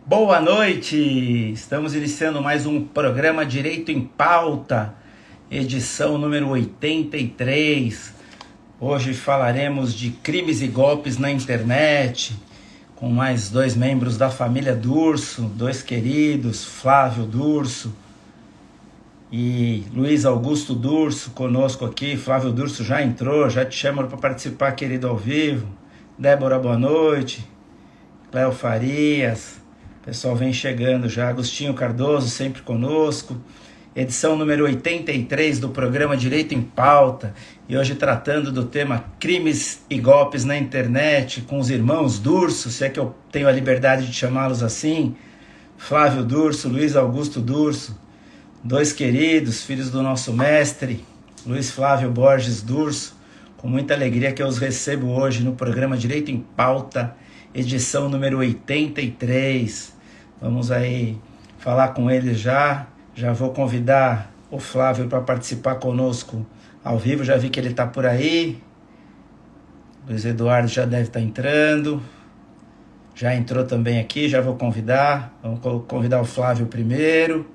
Boa noite! Estamos iniciando mais um programa Direito em Pauta, edição número 83. Hoje falaremos de crimes e golpes na internet, com mais dois membros da família Durso, dois queridos, Flávio Durso e Luiz Augusto Durso conosco aqui. Flávio Durso já entrou, já te chamo para participar, querido, ao vivo. Débora, boa noite. Cléo Farias, o pessoal vem chegando já. Agostinho Cardoso sempre conosco. Edição número 83 do programa Direito em Pauta. E hoje tratando do tema crimes e golpes na internet com os irmãos Durso, se é que eu tenho a liberdade de chamá-los assim. Flávio Durso, Luiz Augusto Durso, dois queridos, filhos do nosso mestre, Luiz Flávio Borges Durso. Com muita alegria que eu os recebo hoje no programa Direito em Pauta, edição número 83. Vamos aí falar com ele já. Já vou convidar o Flávio para participar conosco ao vivo. Já vi que ele está por aí. Luiz Eduardo já deve estar entrando. Já entrou também aqui, já vou convidar. Vamos convidar o Flávio primeiro.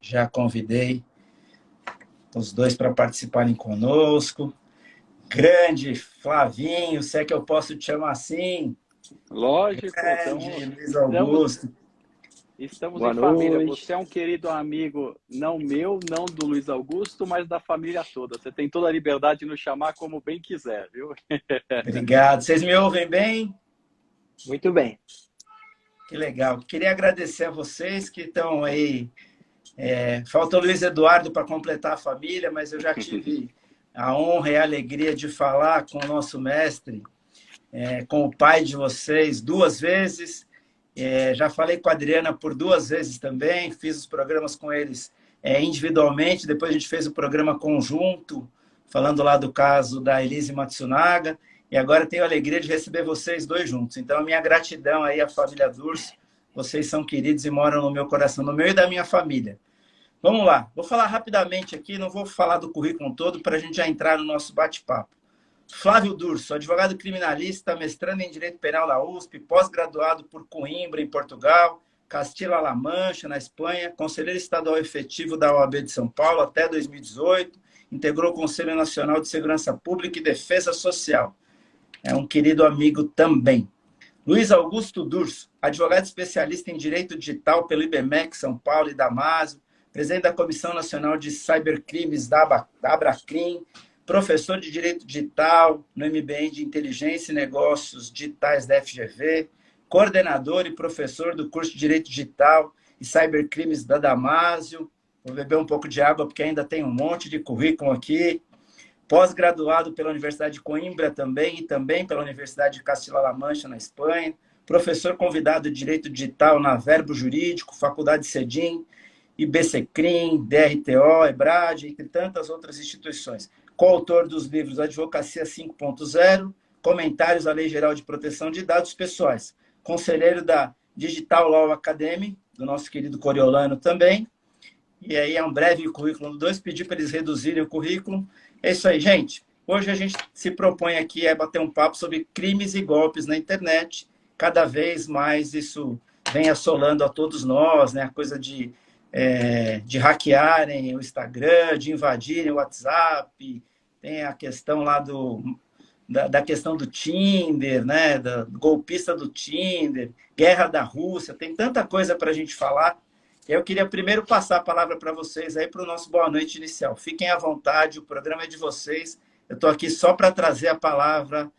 Já convidei os dois para participarem conosco. Grande Flavinho, se é que eu posso te chamar assim. Lógico, Grande Luiz Augusto. estamos Boa em família. noite. Você é um querido amigo, não meu, não do Luiz Augusto, mas da família toda. Você tem toda a liberdade de nos chamar como bem quiser, viu? Obrigado. Vocês me ouvem bem? Muito bem. Que legal. Queria agradecer a vocês que estão aí. Falta o Luiz Eduardo para completar a família, mas eu já tive a honra e a alegria de falar com o nosso mestre, com o pai de vocês duas vezes. Já falei com a Adriana por duas vezes também, fiz os programas com eles individualmente, depois a gente fez o programa conjunto, falando lá do caso da Elise Matsunaga, e agora tenho a alegria de receber vocês dois juntos. Então, a minha gratidão aí à família Durso, vocês são queridos e moram no meu coração, no meu e da minha família. Vamos lá, vou falar rapidamente aqui, não vou falar do currículo todo para a gente já entrar no nosso bate-papo. Flávio Durso, advogado criminalista, mestrando em Direito Penal na USP, pós-graduado por Coimbra, em Portugal, Castilla-La Mancha, na Espanha, conselheiro estadual efetivo da OAB de São Paulo até 2018, integrou o Conselho Nacional de Segurança Pública e Defesa Social. É um querido amigo também. Luiz Augusto Durso, advogado especialista em Direito Digital pelo IBMEC São Paulo e Damásio, presidente da Comissão Nacional de Cybercrimes da Abracrim, professor de Direito Digital no MBA de Inteligência e Negócios Digitais da FGV, coordenador e professor do curso de Direito Digital e Cybercrimes da Damásio. Vou beber um pouco de água porque ainda tem um monte de currículo aqui. Pós-graduado pela Universidade de Coimbra também e também pela Universidade de Castilla-La Mancha, na Espanha. Professor convidado de Direito Digital na Verbo Jurídico, Faculdade Cedim, IBCCRIM, DRTO, EBRAD, entre tantas outras instituições. Coautor dos livros Advocacia 5.0, Comentários à Lei Geral de Proteção de Dados Pessoais. Conselheiro da Digital Law Academy, do nosso querido Coriolano também. E aí é um breve currículo dos dois, pedi para eles reduzirem o currículo. É isso aí, gente. Hoje a gente se propõe aqui a bater um papo sobre crimes e golpes na internet. Cada vez mais isso vem assolando a todos nós, né? A coisa de hackearem o Instagram, de invadirem o WhatsApp, tem a questão lá da questão do Tinder, né? Do golpista do Tinder, guerra da Rússia, tem tanta coisa para a gente falar. Eu queria primeiro passar a palavra para vocês aí para o nosso boa noite inicial. Fiquem à vontade, o programa é de vocês. Eu estou aqui só para trazer a palavra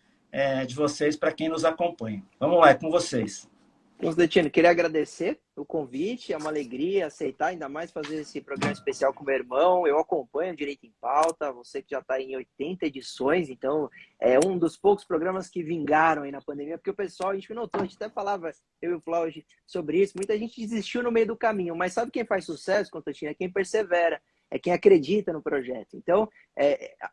de vocês para quem nos acompanha. Vamos lá, é com vocês. Constantino, queria agradecer o convite, é uma alegria aceitar, ainda mais fazer esse programa especial com meu irmão. Eu acompanho Direito em Pauta, você que já está em 80 edições, então é um dos poucos programas que vingaram aí na pandemia, porque o pessoal, a gente notou, a gente até falava, eu e o Flávio, sobre isso, muita gente desistiu no meio do caminho, mas sabe quem faz sucesso, Constantino? É quem persevera, é quem acredita no projeto. Então,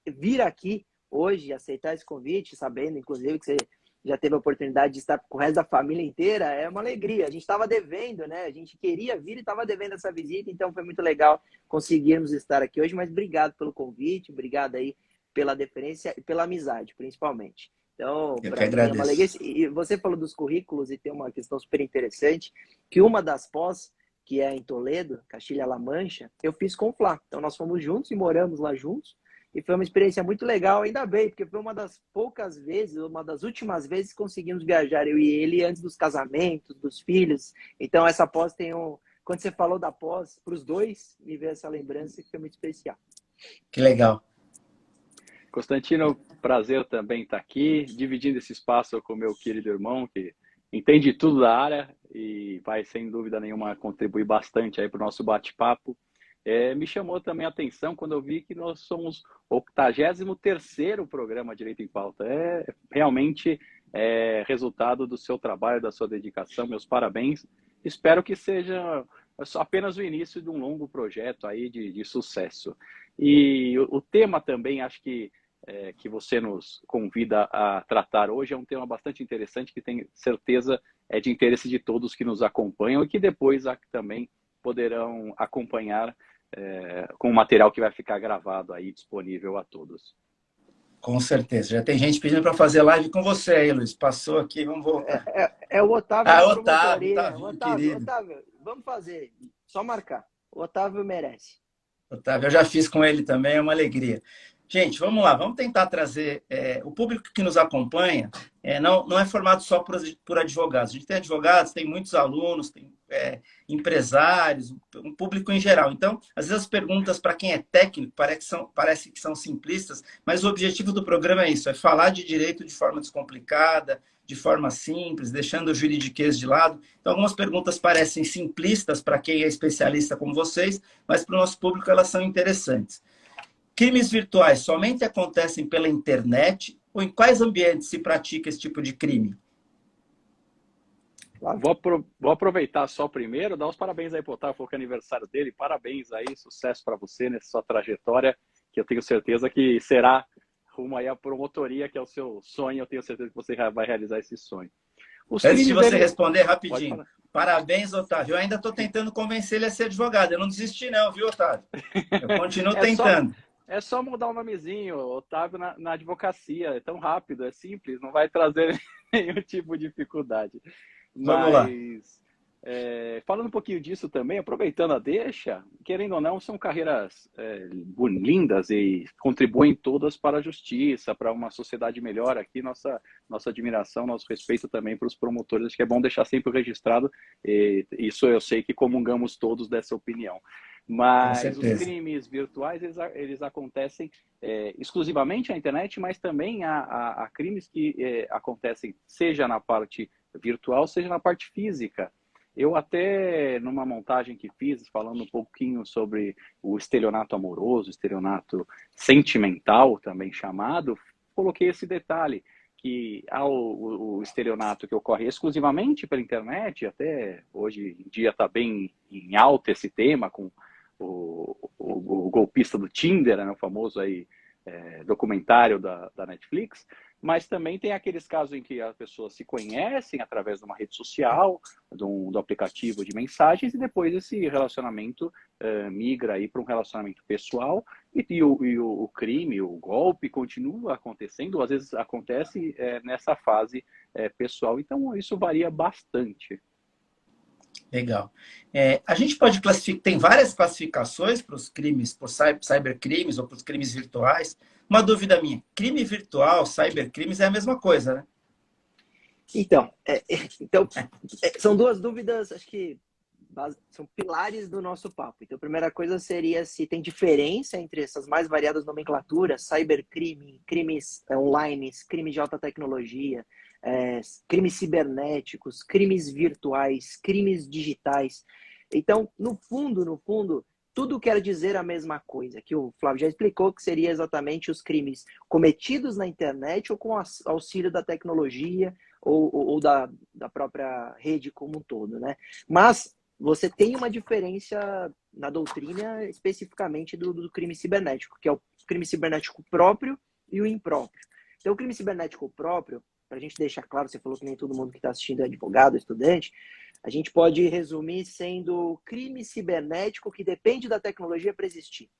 vir aqui hoje, aceitar esse convite, sabendo, inclusive, que você já teve a oportunidade de estar com o resto da família inteira, é uma alegria. A gente estava devendo, né? A gente queria vir e estava devendo essa visita, então foi muito legal conseguirmos estar aqui hoje, mas obrigado pelo convite, obrigado aí pela deferência e pela amizade, principalmente. Então, Eu que para mim é uma alegria. agradeço. E você falou dos currículos e tem uma questão super interessante, que uma das pós, que é em Toledo, Castilha-La Mancha, eu fiz com o Flá. Então, nós fomos juntos e moramos lá juntos. E foi uma experiência muito legal, ainda bem, porque foi uma das poucas vezes, uma das últimas vezes que conseguimos viajar, eu e ele, antes dos casamentos, dos filhos. Então, essa pós tem um... Quando você falou da pós, para os dois, me veio essa lembrança que foi muito especial. Que legal. Constantino, prazer também estar aqui, dividindo esse espaço com o meu querido irmão, que entende tudo da área e vai, sem dúvida nenhuma, contribuir bastante aí para o nosso bate-papo. Me chamou também a atenção quando eu vi que nós somos o 83º programa Direito em Pauta. Realmente resultado do seu trabalho, da sua dedicação. Meus parabéns. Espero que seja apenas o início de um longo projeto aí de sucesso. E o tema também, acho que você nos convida a tratar hoje é um tema bastante interessante, que tenho certeza é de interesse de todos que nos acompanham e que depois também poderão acompanhar com o material que vai ficar gravado aí disponível a todos. Com certeza. Já tem gente pedindo para fazer live com você aí, Luiz. Passou aqui, vamos voltar. É o Otávio da Otávio, promotoria. querido. Otávio, vamos fazer. Só marcar. O Otávio merece. Otávio, eu já fiz com ele também, é uma alegria. Gente, vamos lá, vamos tentar trazer... o público que nos acompanha não é formado só por advogados. A gente tem advogados, tem muitos alunos, tem empresários, um público em geral. Então, às vezes as perguntas para quem é técnico parece que são simplistas, mas o objetivo do programa é isso, é falar de direito de forma descomplicada, de forma simples, deixando o juridiquês de lado. Então, algumas perguntas parecem simplistas para quem é especialista como vocês, mas para o nosso público elas são interessantes. Crimes virtuais somente acontecem pela internet ou em quais ambientes se pratica esse tipo de crime? Vou aproveitar só primeiro, dar os parabéns aí para o Otávio, falou que é aniversário dele. Parabéns aí, sucesso para você nessa sua trajetória, que eu tenho certeza que será rumo aí à promotoria, que é o seu sonho. Eu tenho certeza que você vai realizar esse sonho. Antes de você responder, rapidinho. Parabéns, Otávio. Eu ainda estou tentando convencer ele a ser advogado. Eu não desisti não, viu, Otávio? Eu continuo tentando. É só mudar o nomezinho, Otávio, na advocacia. É tão rápido, é simples, não vai trazer nenhum tipo de dificuldade. Vamos lá. Falando um pouquinho disso também, aproveitando a deixa, querendo ou não, são carreiras lindas e contribuem todas para a justiça, para uma sociedade melhor. Aqui, nossa admiração, nosso respeito também para os promotores. Acho que é bom deixar sempre registrado. Isso eu sei que comungamos todos dessa opinião. Mas os crimes virtuais, eles acontecem exclusivamente na internet, mas também há crimes que acontecem seja na parte virtual, seja na parte física. Eu até, numa montagem que fiz, falando um pouquinho sobre o estelionato amoroso, estelionato sentimental, também chamado, coloquei esse detalhe, que há o estelionato que ocorre exclusivamente pela internet, até hoje em dia está bem em alta esse tema, com o golpista do Tinder, né, o famoso aí, documentário da Netflix, mas também tem aqueles casos em que as pessoas se conhecem através de uma rede social, do aplicativo de mensagens, e depois esse relacionamento migra aí para um relacionamento pessoal, e o crime, o golpe continua acontecendo, às vezes acontece nessa fase pessoal, então isso varia bastante. Legal. A gente pode classificar, tem várias classificações para os crimes, por cybercrimes ou para os crimes virtuais. Uma dúvida minha, crime virtual, cybercrimes é a mesma coisa, né? Então, são duas dúvidas, acho que são pilares do nosso papo. Então, a primeira coisa seria se tem diferença entre essas mais variadas nomenclaturas, cybercrime, crimes online, crimes de alta tecnologia, crimes cibernéticos, crimes virtuais, crimes digitais. Então, no fundo, tudo quer dizer a mesma coisa, que o Flávio já explicou, que seria exatamente os crimes cometidos na internet ou com auxílio da tecnologia ou da própria rede como um todo, né? Mas você tem uma diferença na doutrina especificamente do crime cibernético, que é o crime cibernético próprio e o impróprio. Então, o crime cibernético próprio, para a gente deixar claro, você falou que nem todo mundo que está assistindo é advogado, estudante, a gente pode resumir sendo crime cibernético que depende da tecnologia para existir.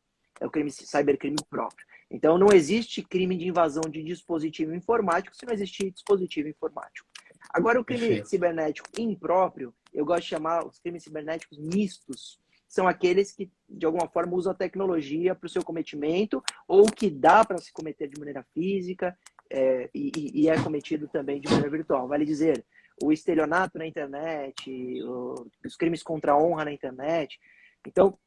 é o crime cybercrime próprio. Então, não existe crime de invasão de dispositivo informático se não existir dispositivo informático. Agora, o crime Perfeito. cibernético impróprio, eu gosto de chamar os crimes cibernéticos mistos, são aqueles que, de alguma forma, usam a tecnologia para o seu cometimento ou que dá para se cometer de maneira física e é cometido também de maneira virtual. Vale dizer, o estelionato na internet, os crimes contra a honra na internet. Então,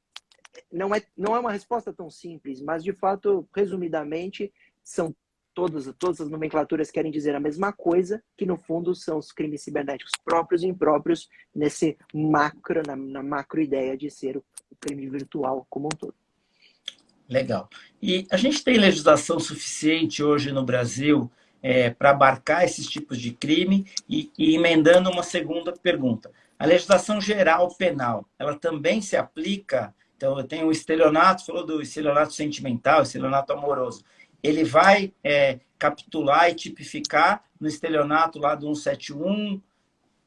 não é uma resposta tão simples, mas, de fato, resumidamente, são todas as nomenclaturas querem dizer a mesma coisa, que, no fundo, são os crimes cibernéticos próprios e impróprios nesse macro, na macro ideia de ser o crime virtual como um todo. Legal. E a gente tem legislação suficiente hoje no Brasil para abarcar esses tipos de crime? E emendando uma segunda pergunta. A legislação geral penal, ela também se aplica? Então, eu tenho o estelionato, falou do estelionato sentimental, estelionato amoroso. Ele vai capitular e tipificar no estelionato lá do 171?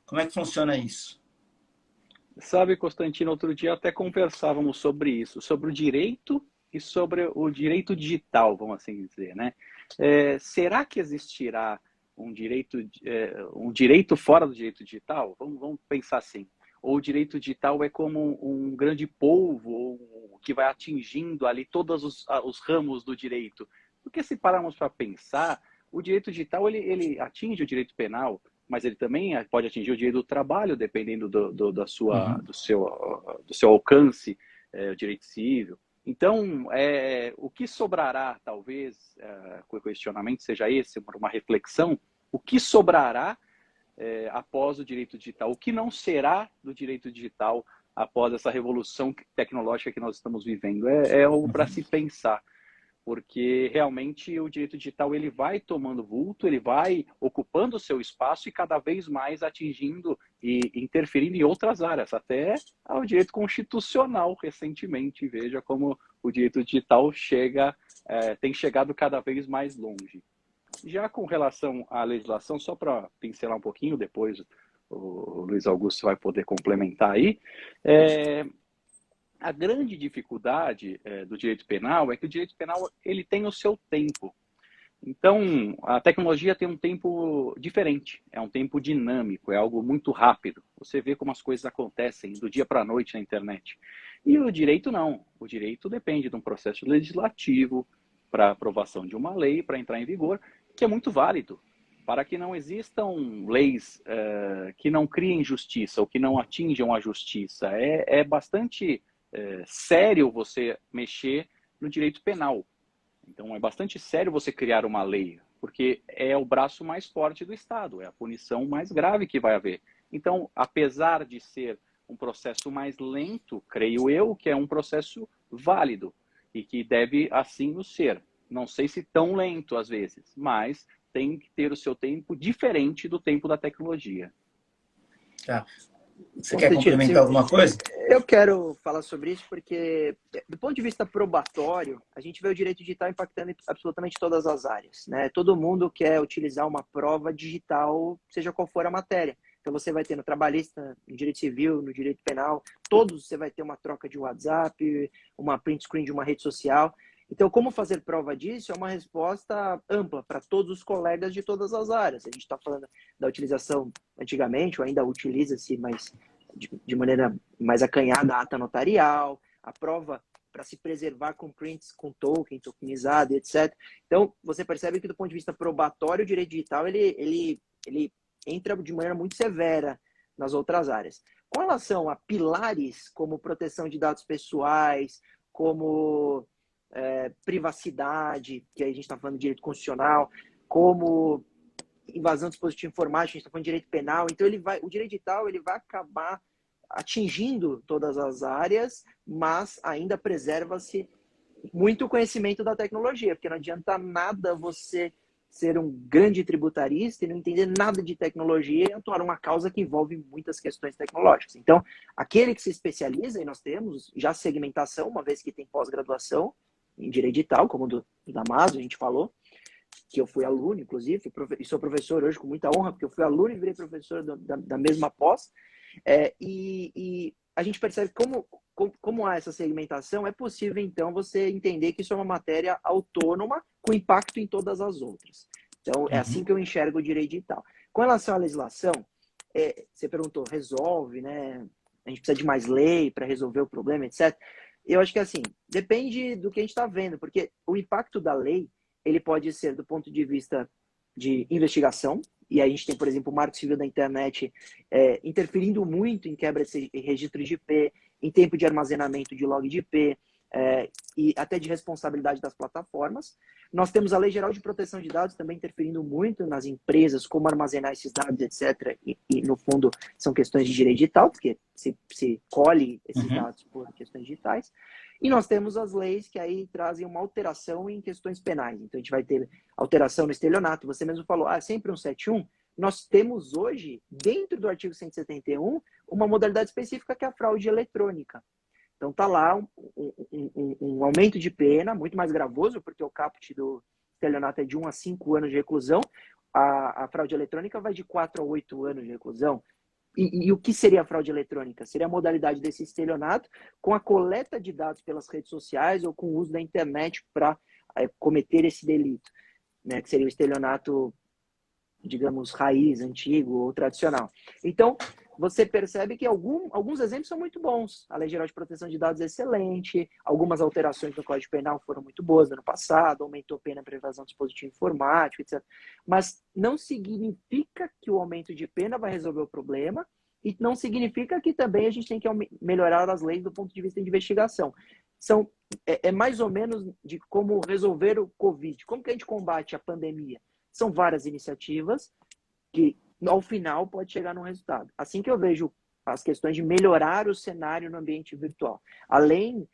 Como é que funciona isso? Sabe, Constantino, outro dia até conversávamos sobre isso, sobre o direito e sobre o direito digital, vamos assim dizer, né? Será que existirá um direito fora do direito digital? Vamos pensar assim. Ou o direito digital é como um grande polvo que vai atingindo ali todos os ramos do direito? Porque se pararmos para pensar, o direito digital ele atinge o direito penal, mas ele também pode atingir o direito do trabalho, dependendo do seu alcance, o direito civil. Então, o que sobrará, talvez, o questionamento seja esse, uma reflexão, o que sobrará após o direito digital? O que não será do direito digital após essa revolução tecnológica que nós estamos vivendo? É algo para se pensar, porque realmente o direito digital ele vai tomando vulto, ele vai ocupando o seu espaço e cada vez mais atingindo e interferindo em outras áreas, até ao direito constitucional recentemente. Veja como o direito digital tem chegado cada vez mais longe. Já com relação à legislação, só para pincelar um pouquinho, depois o Luiz Augusto vai poder complementar aí, a grande dificuldade do direito penal é que o direito penal ele tem o seu tempo. Então, a tecnologia tem um tempo diferente, é um tempo dinâmico, é algo muito rápido. Você vê como as coisas acontecem do dia para a noite na internet. E o direito não. O direito depende de um processo legislativo para aprovação de uma lei, para entrar em vigor, que é muito válido, para que não existam leis que não criem justiça ou que não atinjam a justiça. É bastante sério você mexer no direito penal. Então, é bastante sério você criar uma lei, porque é o braço mais forte do Estado, é a punição mais grave que vai haver. Então, apesar de ser um processo mais lento, creio eu que é um processo válido e que deve assim o ser. Não sei se tão lento às vezes, mas tem que ter o seu tempo diferente do tempo da tecnologia. Tá. Você quer complementar alguma coisa? Eu quero falar sobre isso porque, do ponto de vista probatório, a gente vê o direito digital impactando absolutamente todas as áreas, né? Todo mundo quer utilizar uma prova digital, seja qual for a matéria. Então, você vai ter no trabalhista, no direito civil, no direito penal, todos você vai ter uma troca de WhatsApp, uma print screen de uma rede social. Então, como fazer prova disso é uma resposta ampla para todos os colegas de todas as áreas. A gente está falando da utilização antigamente, ou ainda utiliza-se, mas de maneira mais acanhada, a ata notarial, a prova para se preservar com prints, com token, tokenizado, etc. Então, você percebe que do ponto de vista probatório, o direito digital ele entra de maneira muito severa nas outras áreas. Com relação a pilares como proteção de dados pessoais, como privacidade, que aí a gente está falando de direito constitucional, como invasão de dispositivo informático, a gente está falando de direito penal, então o direito digital ele vai acabar atingindo todas as áreas, mas ainda preserva-se muito conhecimento da tecnologia, porque não adianta nada você ser um grande tributarista e não entender nada de tecnologia e atuar numa causa que envolve muitas questões tecnológicas. Então, aquele que se especializa, e nós temos já segmentação, uma vez que tem pós-graduação em direito digital, como do Damaso, a gente falou, que eu fui aluno, inclusive, e sou professor hoje com muita honra, porque eu fui aluno e virei professor da mesma pós, e a gente percebe como como há essa segmentação, é possível, então, você entender que isso é uma matéria autônoma com impacto em todas as outras. Então, é assim que eu enxergo o direito digital. Com relação à legislação, você perguntou, resolve, né? A gente precisa de mais lei para resolver o problema, etc. Eu acho que, assim, depende do que a gente está vendo, porque o impacto da lei, ele pode ser do ponto de vista de investigação, e aí a gente tem, por exemplo, o Marco Civil da Internet interferindo muito em quebra de registro de IP, em tempo de armazenamento de log de IP, e até de responsabilidade das plataformas. Nós temos a Lei Geral de Proteção de Dados também interferindo muito nas empresas, como armazenar esses dados, etc. E no fundo, são questões de direito digital, porque se colhe esses dados por questões digitais. E nós temos as leis que aí trazem uma alteração em questões penais. Então, a gente vai ter alteração no estelionato. Você mesmo falou, sempre 171. Nós temos hoje, dentro do artigo 171, uma modalidade específica que é a fraude eletrônica. Então, está lá um aumento de pena, muito mais gravoso, porque o caput do estelionato é de 1 a 5 anos de reclusão. A fraude eletrônica vai de 4 a 8 anos de reclusão. E o que seria a fraude eletrônica? Seria a modalidade desse estelionato com a coleta de dados pelas redes sociais ou com o uso da internet para cometer esse delito, né? Que seria o estelionato, digamos, raiz, antigo ou tradicional. Então, você percebe que alguns exemplos são muito bons. A Lei Geral de Proteção de Dados é excelente, algumas alterações no Código Penal foram muito boas no ano passado, aumentou a pena para evasão de dispositivo informático, etc. Mas não significa que o aumento de pena vai resolver o problema e não significa que também a gente tem que melhorar as leis do ponto de vista de investigação. É mais ou menos de como resolver o Covid. Como que a gente combate a pandemia? São várias iniciativas que, ao final, pode chegar num resultado. Assim que eu vejo as questões de melhorar o cenário no ambiente virtual. Além,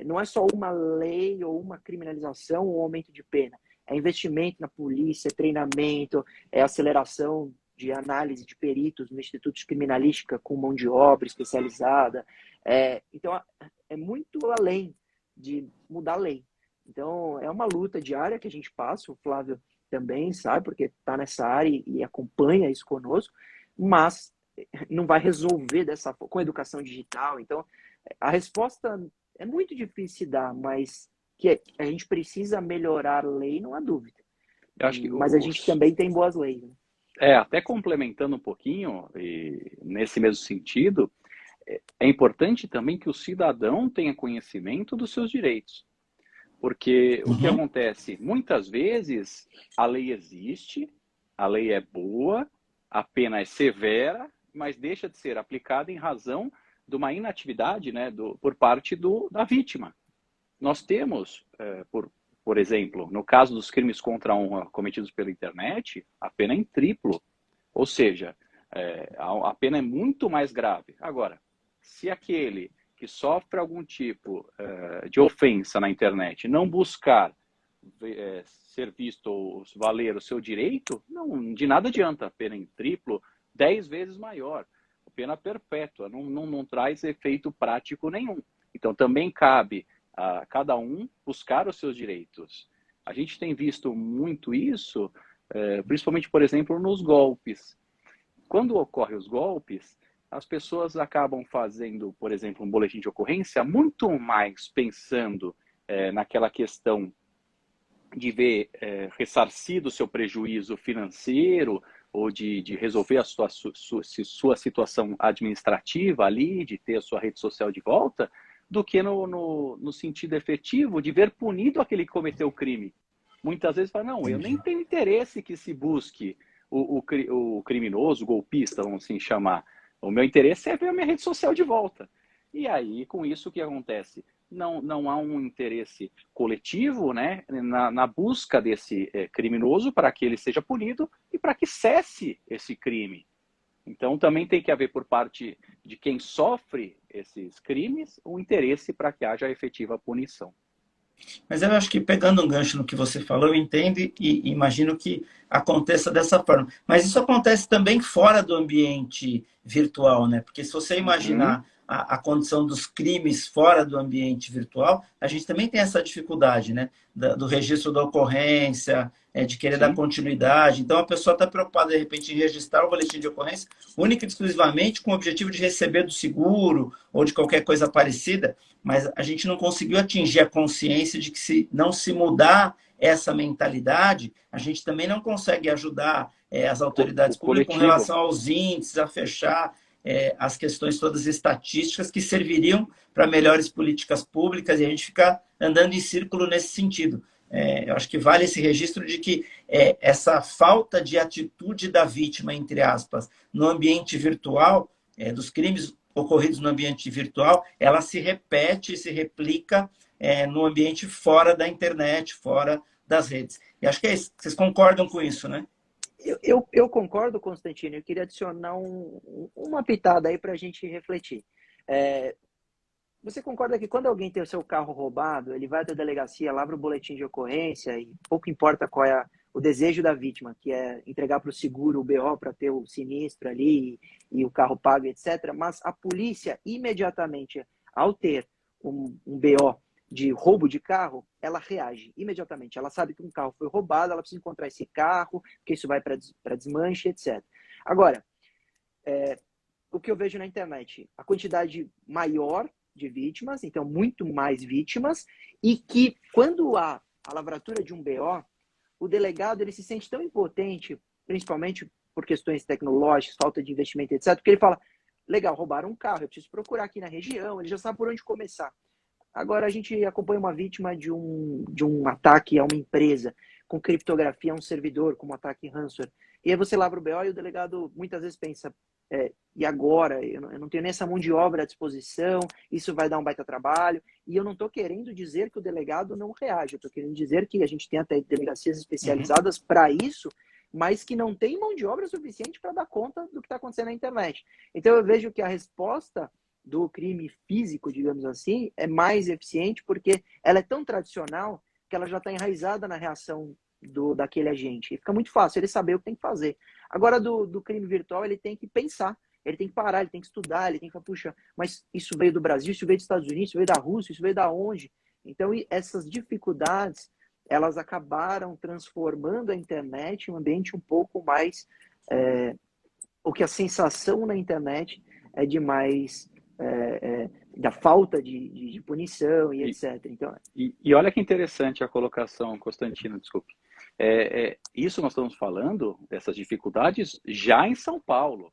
não é só uma lei ou uma criminalização ou aumento de pena. É investimento na polícia, é treinamento, é aceleração de análise de peritos no Instituto de Criminalística com mão de obra especializada. Então, é muito além de mudar a lei. Então, é uma luta diária que a gente passa, o Flávio também sabe, porque está nessa área e acompanha isso conosco, mas não vai resolver dessa forma, com educação digital. Então, a resposta é muito difícil de dar, mas que a gente precisa melhorar a lei, não há dúvida. Eu acho que mas a gente também tem boas leis. Né? Até complementando um pouquinho, e nesse mesmo sentido, é importante também que o cidadão tenha conhecimento dos seus direitos. Porque o que acontece? Muitas vezes a lei existe, a lei é boa, a pena é severa, mas deixa de ser aplicada em razão de uma inatividade, né, por parte da vítima. Nós temos, por exemplo, no caso dos crimes contra a honra cometidos pela internet, a pena é em triplo. Ou seja, a pena é muito mais grave. Agora, se aquele que sofre algum tipo de ofensa na internet não buscar ser visto ou valer o seu direito, não, de nada adianta. A pena em triplo, 10 vezes maior. A pena perpétua, não traz efeito prático nenhum. Então, também cabe a cada um buscar os seus direitos. A gente tem visto muito isso, principalmente, por exemplo, nos golpes. Quando ocorrem os golpes, as pessoas acabam fazendo, por exemplo, um boletim de ocorrência muito mais pensando naquela questão de ver ressarcido o seu prejuízo financeiro ou de resolver a sua situação administrativa ali, de ter a sua rede social de volta, do que no sentido efetivo de ver punido aquele que cometeu o crime. Muitas vezes fala, não, eu nem tenho interesse que se busque o criminoso, o golpista, vamos assim chamar. O meu interesse é ver a minha rede social de volta. E aí, com isso, o que acontece? Não há um interesse coletivo, né, na busca desse criminoso para que ele seja punido e para que cesse esse crime. Então, também tem que haver, por parte de quem sofre esses crimes, um interesse para que haja efetiva punição. Mas eu acho que, pegando um gancho no que você falou, eu entendo e imagino que aconteça dessa forma. Mas isso acontece também fora do ambiente virtual, né? Porque se você imaginar a condição dos crimes fora do ambiente virtual, a gente também tem essa dificuldade, né? Do registro da ocorrência, de querer dar continuidade. Então, a pessoa está preocupada, de repente, em registrar o boletim de ocorrência única e exclusivamente com o objetivo de receber do seguro ou de qualquer coisa parecida, mas a gente não conseguiu atingir a consciência de que se não se mudar essa mentalidade, a gente também não consegue ajudar as autoridades públicas com relação aos índices, a fechar as questões todas estatísticas que serviriam para melhores políticas públicas e a gente ficar andando em círculo nesse sentido. Eu acho que vale esse registro de que essa falta de atitude da vítima, entre aspas, no ambiente virtual, dos crimes ocorridos no ambiente virtual, ela se repete e se replica no ambiente fora da internet, fora das redes. E acho que é isso. Vocês concordam com isso, né? Eu concordo, Constantino. Eu queria adicionar uma pitada aí para a gente refletir. Você concorda que quando alguém tem o seu carro roubado, ele vai até a delegacia, lavra o boletim de ocorrência e pouco importa qual é o desejo da vítima, que é entregar para o seguro o BO para ter o sinistro ali e o carro pago, etc. Mas a polícia, imediatamente, ao ter um BO de roubo de carro, ela reage imediatamente. Ela sabe que um carro foi roubado, ela precisa encontrar esse carro, porque isso vai para desmanche, etc. Agora, o que eu vejo na internet, a quantidade maior de vítimas, então muito mais vítimas, e que quando há a lavratura de um BO, o delegado ele se sente tão impotente, principalmente por questões tecnológicas, falta de investimento, etc., porque ele fala, legal, roubaram um carro, eu preciso procurar aqui na região, ele já sabe por onde começar. Agora a gente acompanha uma vítima de um ataque a uma empresa, com criptografia a um servidor, como ataque ransomware. E aí você lavra o BO e o delegado muitas vezes pensa, e agora? Eu não tenho nem essa mão de obra à disposição, isso vai dar um baita trabalho. E eu não estou querendo dizer que o delegado não reage, eu estou querendo dizer que a gente tem até delegacias especializadas para isso, mas que não tem mão de obra suficiente para dar conta do que está acontecendo na internet. Então eu vejo que a resposta do crime físico, digamos assim, é mais eficiente porque ela é tão tradicional que ela já está enraizada na reação daquele agente. E fica muito fácil ele saber o que tem que fazer. Agora, do crime virtual, ele tem que pensar, ele tem que parar, ele tem que estudar, ele tem que falar, puxa, mas isso veio do Brasil, isso veio dos Estados Unidos, isso veio da Rússia, isso veio da onde? Então, essas dificuldades, elas acabaram transformando a internet em um ambiente um pouco mais... o que a sensação na internet é de mais... da falta de punição e etc. Então, e olha que interessante a colocação, Constantino, desculpe. Isso nós estamos falando, dessas dificuldades, já em São Paulo.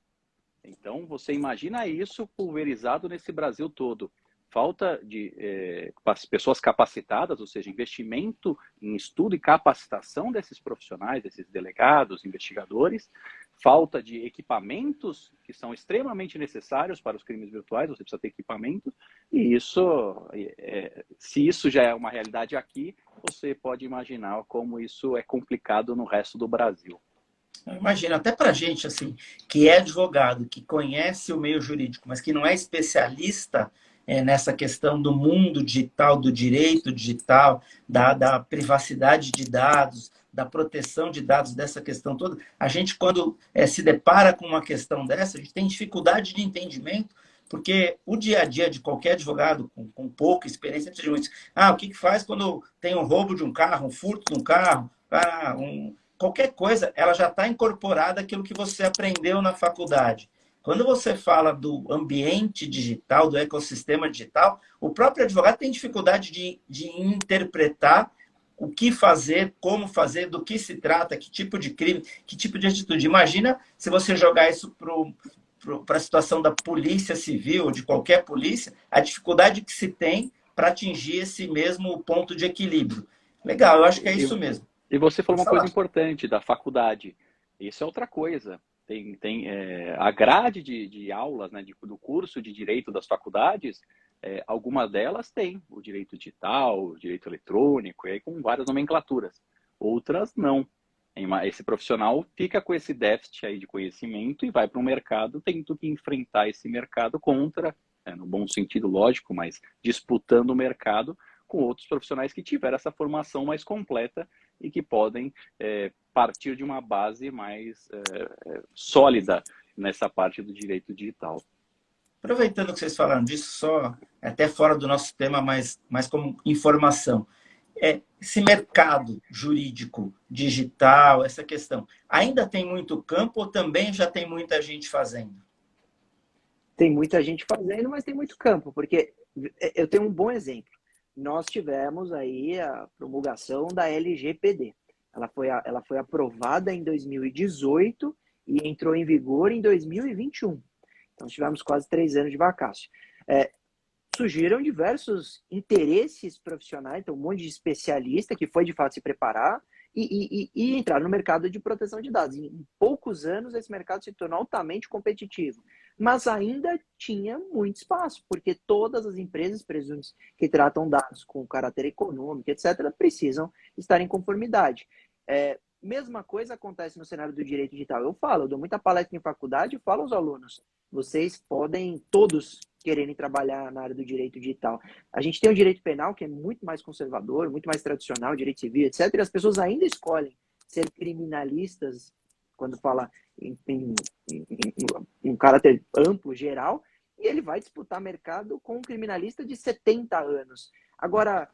Então, você imagina isso pulverizado nesse Brasil todo. Falta de pessoas capacitadas, ou seja, investimento em estudo e capacitação desses profissionais, desses delegados, investigadores. Falta de equipamentos que são extremamente necessários para os crimes virtuais, você precisa ter equipamento, e isso, se isso já é uma realidade aqui, você pode imaginar como isso é complicado no resto do Brasil. Imagina, até para a gente, assim, que é advogado, que conhece o meio jurídico, mas que não é especialista nessa questão do mundo digital, do direito digital, da privacidade de dados, da proteção de dados, dessa questão toda, a gente, quando se depara com uma questão dessa, a gente tem dificuldade de entendimento, porque o dia a dia de qualquer advogado com pouca experiência precisa de muito. O que faz quando tem um roubo de um carro, um furto de um carro, qualquer coisa, ela já está incorporada àquilo que você aprendeu na faculdade. Quando você fala do ambiente digital, do ecossistema digital, o próprio advogado tem dificuldade de interpretar o que fazer, como fazer, do que se trata, que tipo de crime, que tipo de atitude. Imagina se você jogar isso para a situação da polícia civil, de qualquer polícia, a dificuldade que se tem para atingir esse mesmo ponto de equilíbrio. Legal, eu acho que é isso mesmo. E você falou uma coisa importante da faculdade. Isso é outra coisa. Tem a grade de aulas, né, do curso de direito das faculdades, algumas delas têm o direito digital, o direito eletrônico, e aí com várias nomenclaturas. Outras não. Esse profissional fica com esse déficit aí de conhecimento e vai para o mercado tendo que enfrentar esse mercado contra, no bom sentido lógico, mas disputando o mercado com outros profissionais que tiveram essa formação mais completa e que podem partir de uma base mais sólida nessa parte do direito digital. Aproveitando que vocês falaram disso, só até fora do nosso tema, mas como informação. Esse mercado jurídico digital, essa questão, ainda tem muito campo ou também já tem muita gente fazendo? Tem muita gente fazendo, mas tem muito campo, porque eu tenho um bom exemplo. Nós tivemos aí a promulgação da LGPD. Ela foi aprovada em 2018 e entrou em vigor em 2021. Então, tivemos quase 3 anos de vacácio. Surgiram diversos interesses profissionais, então um monte de especialista que foi de fato se preparar e entrar no mercado de proteção de dados. Em poucos anos, esse mercado se tornou altamente competitivo. Mas ainda tinha muito espaço, porque todas as empresas, presumo, que tratam dados com caráter econômico, etc., precisam estar em conformidade. Mesma coisa acontece no cenário do direito digital. Eu dou muita palestra em faculdade e falo aos alunos, vocês podem todos quererem trabalhar na área do direito digital. A gente tem o direito penal, que é muito mais conservador, muito mais tradicional, direito civil, etc., e as pessoas ainda escolhem ser criminalistas, quando fala em um caráter amplo, geral, e ele vai disputar mercado com um criminalista de 70 anos. Agora,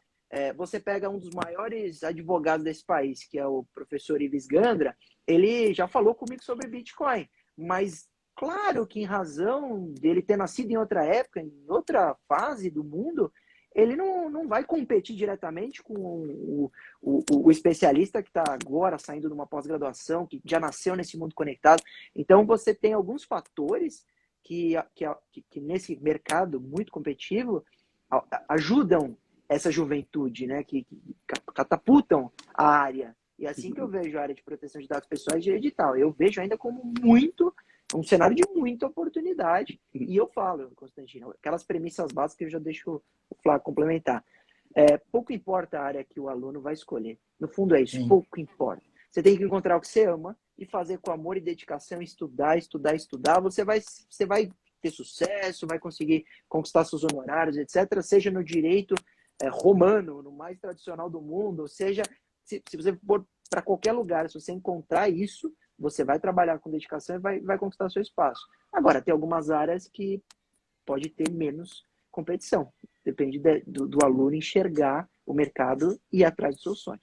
você pega um dos maiores advogados desse país, que é o professor Ives Gandra, ele já falou comigo sobre Bitcoin, mas claro que em razão dele ter nascido em outra época, em outra fase do mundo, ele não vai competir diretamente com o especialista que está agora saindo de uma pós-graduação, que já nasceu nesse mundo conectado. Então, você tem alguns fatores que nesse mercado muito competitivo ajudam essa juventude, né, que catapultam a área. E assim que eu vejo a área de proteção de dados pessoais e direito digital, eu vejo ainda como um cenário de muita oportunidade. E eu falo, Constantino, aquelas premissas básicas que eu já deixo o Flávio complementar. Pouco importa a área que o aluno vai escolher. No fundo é isso, Sim. pouco importa. Você tem que encontrar o que você ama e fazer com amor e dedicação, estudar. Você vai ter sucesso, vai conseguir conquistar seus honorários, etc. Seja no direito romano, no mais tradicional do mundo, ou seja, se você for para qualquer lugar, se você encontrar isso, você vai trabalhar com dedicação e vai conquistar seu espaço. Agora, tem algumas áreas que pode ter menos competição. Depende do aluno enxergar o mercado e ir atrás do seu sonho.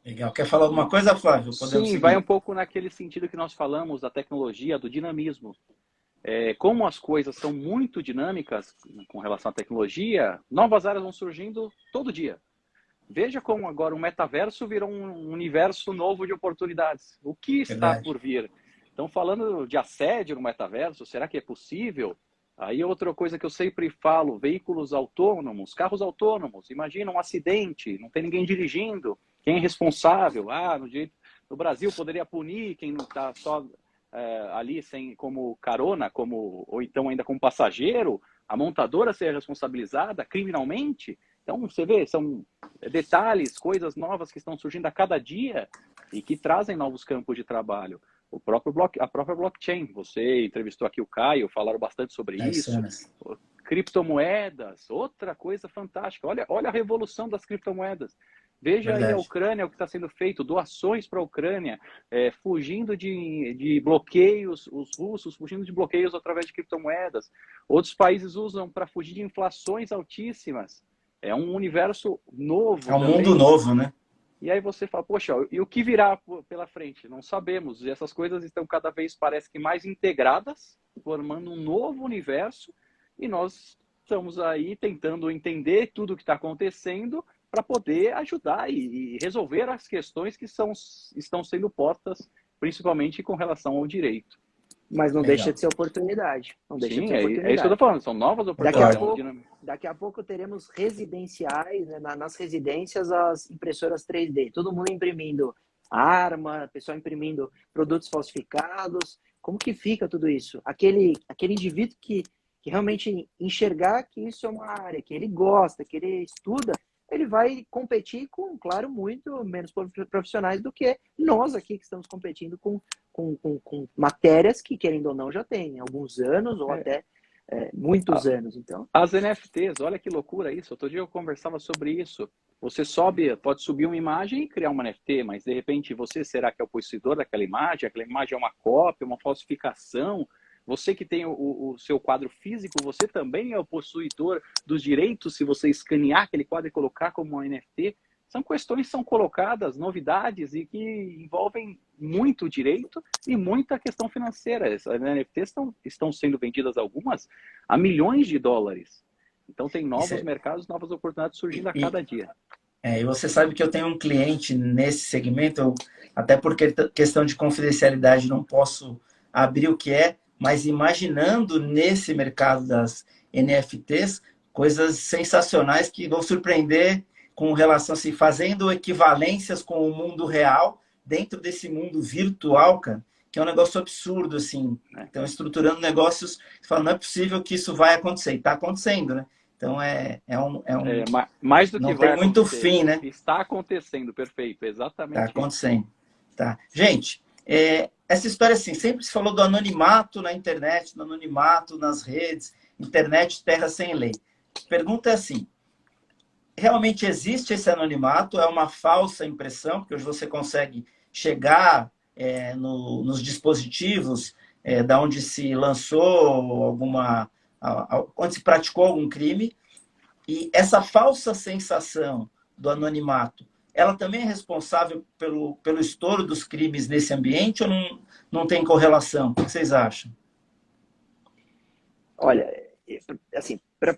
Legal. Quer falar alguma coisa, Flávio? Podemos Sim, seguir. vai um pouco naquele sentido que nós falamos da tecnologia, do dinamismo. Como as coisas são muito dinâmicas com relação à tecnologia, novas áreas vão surgindo todo dia. Veja como agora o metaverso virou um universo novo de oportunidades. O que está por vir? Estão falando de assédio no metaverso, será que é possível? Aí outra coisa que eu sempre falo, veículos autônomos, carros autônomos. Imagina um acidente, não tem ninguém dirigindo. Quem é responsável? No Brasil poderia punir quem não está só ali como carona, ou então ainda como passageiro, a montadora ser responsabilizada criminalmente. Então, você vê, são detalhes, coisas novas que estão surgindo a cada dia e que trazem novos campos de trabalho. A própria blockchain, você entrevistou aqui o Caio, falaram bastante sobre isso. Criptomoedas, outra coisa fantástica. Olha a revolução das criptomoedas. Veja aí a Ucrânia, o que está sendo feito, doações para a Ucrânia, fugindo de bloqueios, os russos fugindo de bloqueios através de criptomoedas. Outros países usam para fugir de inflações altíssimas. É um universo novo. É um mundo novo, né? E aí você fala, poxa, e o que virá pela frente? Não sabemos. E essas coisas estão cada vez, parece que, mais integradas, formando um novo universo. E nós estamos aí tentando entender tudo o que está acontecendo para poder ajudar e resolver as questões que estão sendo postas, principalmente com relação ao direito. Mas não deixa de ser oportunidade. Não deixa de ser oportunidade. É isso que eu estou falando, são novas oportunidades. Daqui a pouco teremos residenciais, né, nas residências, as impressoras 3D. Todo mundo imprimindo arma, pessoal imprimindo produtos falsificados. Como que fica tudo isso? Aquele indivíduo que realmente enxergar que isso é uma área que ele gosta, que ele estuda, ele vai competir com, claro, muito menos profissionais do que nós aqui que estamos competindo com matérias que, querendo ou não, já tem alguns anos ou até muitos anos. Então, as NFTs, olha que loucura isso. Outro dia eu conversava sobre isso. Você pode subir uma imagem e criar uma NFT, mas de repente será que é o possuidor daquela imagem? Aquela imagem é uma cópia, uma falsificação? Você que tem o seu quadro físico, você também é o possuidor dos direitos se você escanear aquele quadro e colocar como um NFT. São questões que são colocadas, novidades, e que envolvem muito direito e muita questão financeira. As NFTs estão sendo vendidas algumas a milhões de dólares. Então tem novos mercados, novas oportunidades surgindo a cada dia. E você sabe que eu tenho um cliente nesse segmento, até porque questão de confidencialidade não posso abrir o que é, mas imaginando nesse mercado das NFTs, coisas sensacionais que vão surpreender com relação, assim, fazendo equivalências com o mundo real dentro desse mundo virtual, cara, que é um negócio absurdo, assim. Então, estruturando negócios, você fala, não é possível que isso vai acontecer. E está acontecendo, né? Então, mais do que não vai tem muito acontecer. fim, né? Está acontecendo, perfeito, exatamente. Está acontecendo. Tá. Gente, essa história, assim, sempre se falou do anonimato na internet, do anonimato nas redes, internet terra sem lei. Pergunta é assim, realmente existe esse anonimato? É uma falsa impressão? Porque hoje você consegue chegar nos dispositivos da onde se lançou onde se praticou algum crime. E essa falsa sensação do anonimato, ela também é responsável pelo estouro dos crimes nesse ambiente ou não tem correlação? O que vocês acham? Olha, assim, para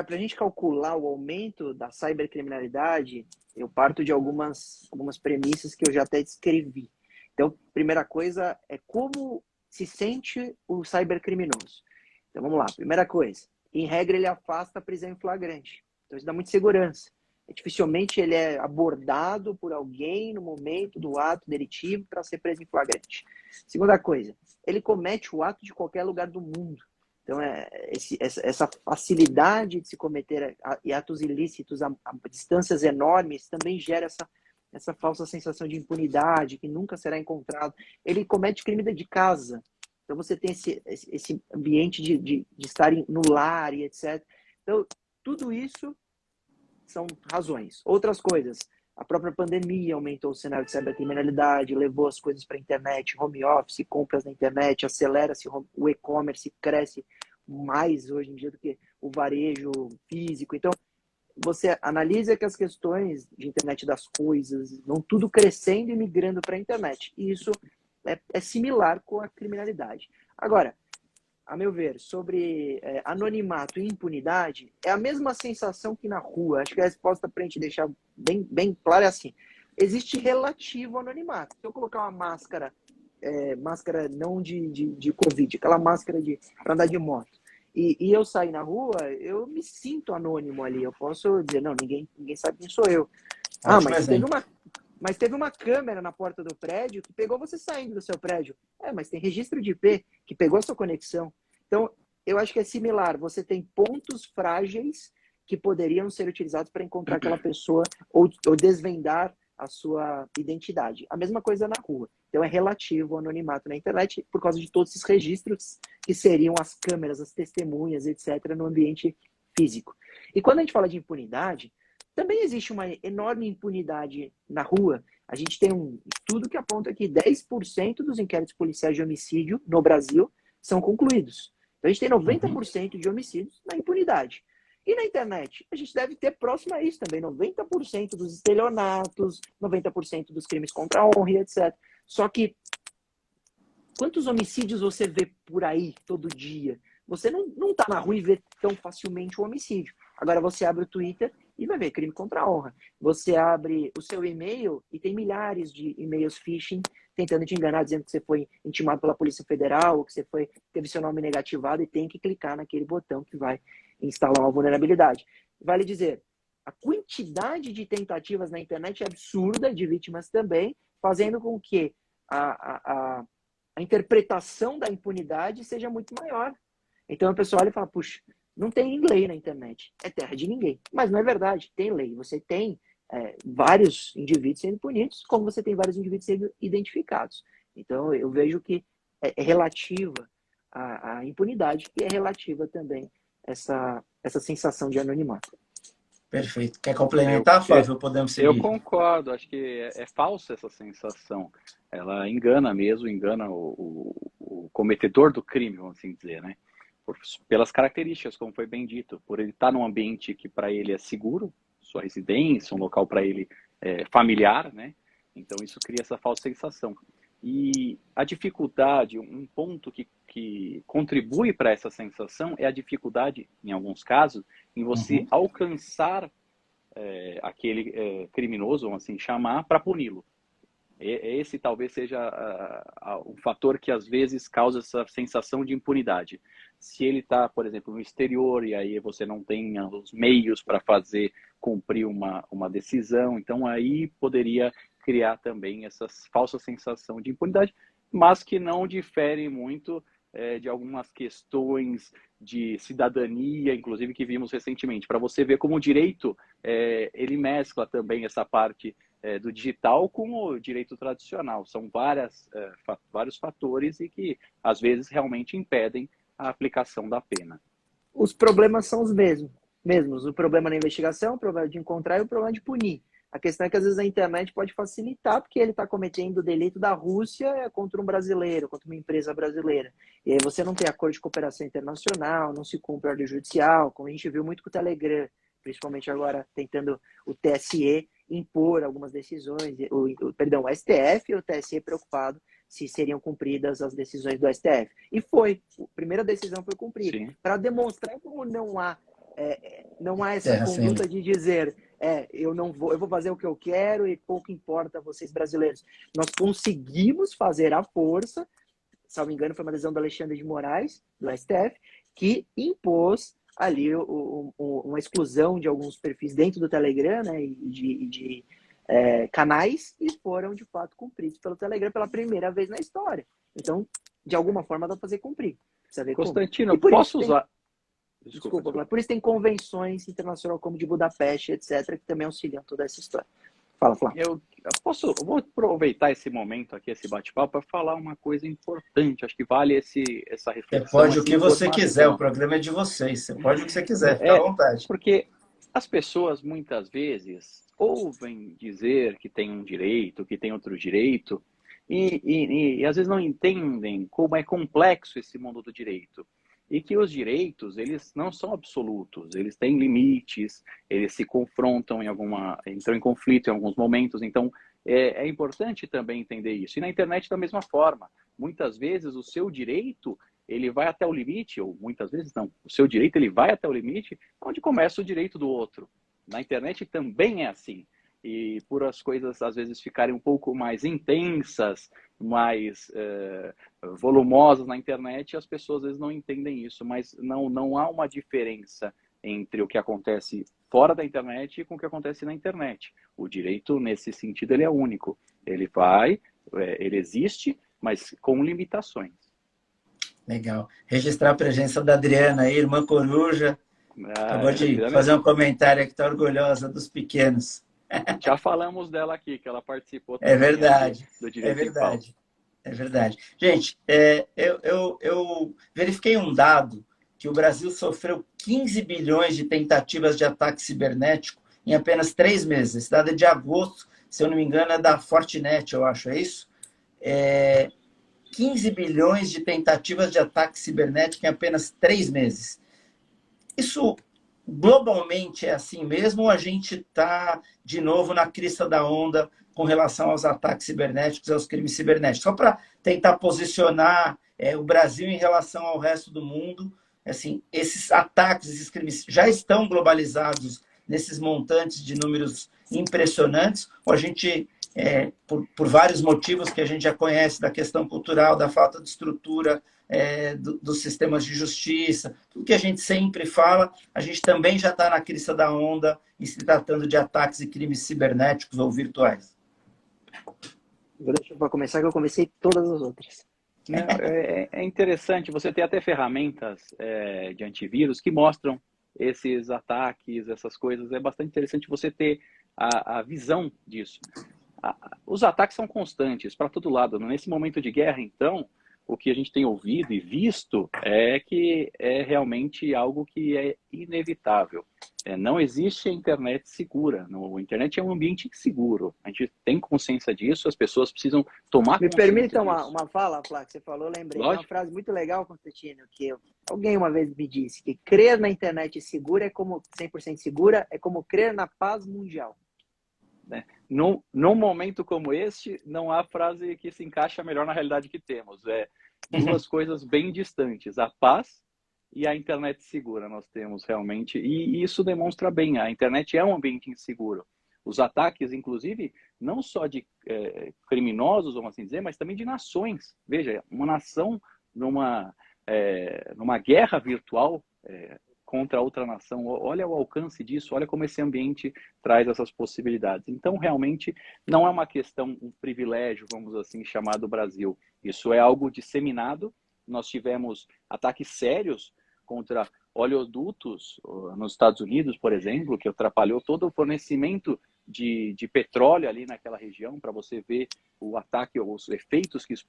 a gente calcular o aumento da cibercriminalidade, eu parto de algumas premissas que eu já até descrevi. Então, primeira coisa é como se sente o cybercriminoso. Então, vamos lá. Primeira coisa, em regra, ele afasta a prisão em flagrante. Então, isso dá muita segurança. Dificilmente ele é abordado por alguém no momento do ato delitivo para ser preso em flagrante. Segunda coisa, ele comete o ato de qualquer lugar do mundo. Então, essa facilidade de se cometer atos ilícitos a distâncias enormes também gera essa falsa sensação de impunidade, que nunca será encontrado. Ele comete crime de casa. Então, você tem esse ambiente de estar no lar e etc. Então, tudo isso são razões. Outras coisas, a própria pandemia aumentou o cenário de cibercriminalidade, levou as coisas para a internet, home office, compras na internet, acelera-se o e-commerce, cresce mais hoje em dia do que o varejo físico. Então, você analisa que as questões de internet das coisas vão tudo crescendo e migrando para a internet. E isso é similar com a criminalidade. Agora, a meu ver, sobre anonimato e impunidade, é a mesma sensação que na rua. Acho que a resposta para a gente deixar bem clara é assim. Existe relativo anonimato. Se eu colocar uma máscara não de Covid, aquela máscara para andar de moto, e eu sair na rua, eu me sinto anônimo ali. Eu posso dizer, não, ninguém sabe quem sou eu. Mas teve uma câmera na porta do prédio que pegou você saindo do seu prédio. Mas tem registro de IP que pegou a sua conexão. Então, eu acho que é similar. Você tem pontos frágeis que poderiam ser utilizados para encontrar aquela pessoa ou desvendar a sua identidade. A mesma coisa na rua. Então, é relativo ao anonimato na internet por causa de todos esses registros que seriam as câmeras, as testemunhas, etc., no ambiente físico. E quando a gente fala de impunidade, também existe uma enorme impunidade na rua. A gente tem um estudo que aponta que 10% dos inquéritos policiais de homicídio no Brasil são concluídos. Então, a gente tem 90% de homicídios na impunidade. E na internet, a gente deve ter próximo a isso também, 90% dos estelionatos, 90% dos crimes contra a honra, etc. Só que, quantos homicídios você vê por aí todo dia? Você não está na rua e vê tão facilmente o homicídio. Agora você abre o Twitter e vai ver crime contra a honra. Você abre o seu e-mail e tem milhares de e-mails phishing tentando te enganar, dizendo que você foi intimado pela Polícia Federal, ou que você teve seu nome negativado e tem que clicar naquele botão que vai instalar uma vulnerabilidade. Vale dizer, a quantidade de tentativas na internet é absurda, de vítimas também, fazendo com que a interpretação da impunidade seja muito maior. Então a pessoa olha e fala, puxa, não tem lei na internet, é terra de ninguém. Mas não é verdade, tem lei. Você tem vários indivíduos sendo punidos, como você tem vários indivíduos sendo identificados. Então eu vejo que é relativa à impunidade e é relativa também essa sensação de anonimato. Perfeito. Quer complementar, Flávio? Podemos seguir? Eu concordo. Acho que é falsa essa sensação. Ela engana mesmo, engana o cometedor do crime, vamos assim dizer, né? Pelas características, como foi bem dito, por ele estar num ambiente que para ele é seguro, sua residência, um local para ele familiar, né? Então isso cria essa falsa sensação. E a dificuldade, um ponto que contribui para essa sensação é a dificuldade, em alguns casos, em você alcançar aquele criminoso, vamos assim chamar, para puni-lo. Esse talvez seja um fator que às vezes causa essa sensação de impunidade. Se ele está, por exemplo, no exterior e aí você não tem os meios para fazer cumprir uma decisão, então aí poderia criar também essa falsa sensação de impunidade, mas que não difere muito de algumas questões de cidadania, inclusive que vimos recentemente. Para você ver como o direito, ele mescla também essa parte do digital com o direito tradicional. São vários fatores e que, às vezes, realmente impedem a aplicação da pena. Os problemas são os mesmos. O problema na investigação, o problema de encontrar e o problema de punir. A questão é que, às vezes, a internet pode facilitar, porque ele está cometendo o delito da Rússia contra um brasileiro, contra uma empresa brasileira. E aí você não tem acordo de cooperação internacional, não se cumpre a ordem judicial, como a gente viu muito com o Telegram, principalmente agora tentando o TSE impor algumas decisões, o STF e o TSE preocupado se seriam cumpridas as decisões do STF. E foi. A primeira decisão foi cumprida. Para demonstrar como não há essa conduta de dizer eu vou fazer o que eu quero e pouco importa vocês brasileiros. Nós conseguimos fazer à força, salvo engano, foi uma decisão do Alexandre de Moraes, do STF, que impôs ali uma exclusão de alguns perfis dentro do Telegram, né, e de canais, e foram de fato cumpridos pelo Telegram pela primeira vez na história. Então, de alguma forma, dá para fazer cumprir. Constantino, posso usar... Desculpa, mas por isso tem convenções internacionais como de Budapeste, etc., que também auxiliam toda essa história. Fala, Flávio. Eu vou aproveitar esse momento aqui, esse bate-papo, para falar uma coisa importante. Acho que vale essa reflexão. Você pode o que você quiser, o programa é de vocês. Você pode o que você quiser, fica à vontade. Porque as pessoas, muitas vezes, ouvem dizer que tem um direito, que tem outro direito, e às vezes não entendem como é complexo esse mundo do direito. E que os direitos, eles não são absolutos, eles têm limites, eles se confrontam entram em conflito em alguns momentos, então é importante também entender isso. E na internet da mesma forma, muitas vezes o seu direito, ele vai até o limite, ou muitas vezes não, o seu direito ele vai até o limite onde começa o direito do outro. Na internet também é assim. E por as coisas às vezes ficarem um pouco mais intensas, mais volumosas na internet, as pessoas às vezes não entendem isso, mas não há uma diferença entre o que acontece fora da internet e com o que acontece na internet. O direito, nesse sentido, ele é único. Ele existe, mas com limitações. Legal. Registrar a presença da Adriana aí, irmã Coruja. Acabou de fazer um comentário aqui, está orgulhosa dos pequenos. Já falamos dela aqui, que ela participou também. É verdade. Do Direito em Pauta. É verdade. Gente, eu verifiquei um dado que o Brasil sofreu 15 bilhões de tentativas de ataque cibernético em apenas 3 meses. Esse dado é de agosto, se eu não me engano, é da Fortinet, eu acho, é isso? 15 bilhões de tentativas de ataque cibernético em apenas 3 meses. Isso globalmente é assim mesmo ou a gente está, de novo, na crista da onda com relação aos ataques cibernéticos e aos crimes cibernéticos? Só para tentar posicionar o Brasil em relação ao resto do mundo, assim, esses ataques, esses crimes já estão globalizados nesses montantes de números impressionantes, ou a gente, por vários motivos que a gente já conhece, da questão cultural, da falta de estrutura, dos sistemas de justiça, tudo que a gente sempre fala, a gente também já está na crista da onda em se tratando de ataques e crimes cibernéticos ou virtuais. Deixa eu começar, que eu comecei todas as outras. É interessante, você tem até ferramentas de antivírus que mostram esses ataques, essas coisas. É bastante interessante você ter a visão disso. Os ataques são constantes para todo lado. Nesse momento de guerra, então, o que a gente tem ouvido e visto é que é realmente algo que é inevitável. Não existe a internet segura. A internet é um ambiente inseguro. A gente tem consciência disso, as pessoas precisam tomar Me consciência permita disso. uma fala, Flá, que você falou, lembrei. Tem uma Lógico. frase muito legal, Constantino, que alguém uma vez me disse, que crer na internet segura é como 100% segura, é como crer na paz mundial. Num momento como este, não há frase que se encaixa melhor na realidade que temos. Duas coisas bem distantes, a paz e a internet segura nós temos realmente, e isso demonstra bem, a internet é um ambiente inseguro. Os ataques, inclusive, não só de criminosos, vamos assim dizer, mas também de nações. Veja, uma nação numa guerra virtual contra outra nação, olha o alcance disso, olha como esse ambiente traz essas possibilidades. Então, realmente, não é uma questão, um privilégio, vamos assim, chamar do Brasil. Isso é algo disseminado. Nós tivemos ataques sérios contra oleodutos nos Estados Unidos, por exemplo, que atrapalhou todo o fornecimento de petróleo ali naquela região, para você ver o ataque, os efeitos que isso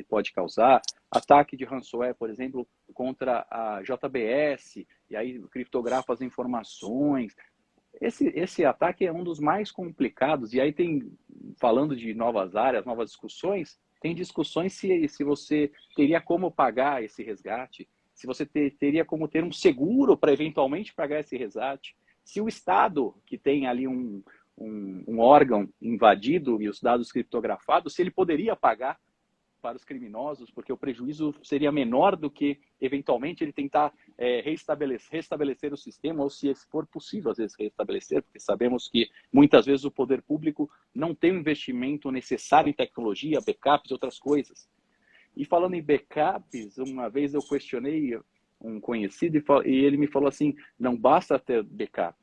pode causar. Ataque de ransomware, por exemplo, contra a JBS, e aí criptografa as informações. Esse ataque é um dos mais complicados, e aí falando de novas áreas, novas discussões, tem discussões se você teria como pagar esse resgate, se você teria como ter um seguro para eventualmente pagar esse resgate, se o Estado, que tem ali um órgão invadido e os dados criptografados, se ele poderia pagar para os criminosos, porque o prejuízo seria menor do que, eventualmente, ele tentar restabelecer o sistema, ou se for possível, às vezes, restabelecer, porque sabemos que, muitas vezes, o poder público não tem o investimento necessário em tecnologia, backups e outras coisas. E falando em backups, uma vez eu questionei um conhecido e ele me falou assim, não basta ter backup,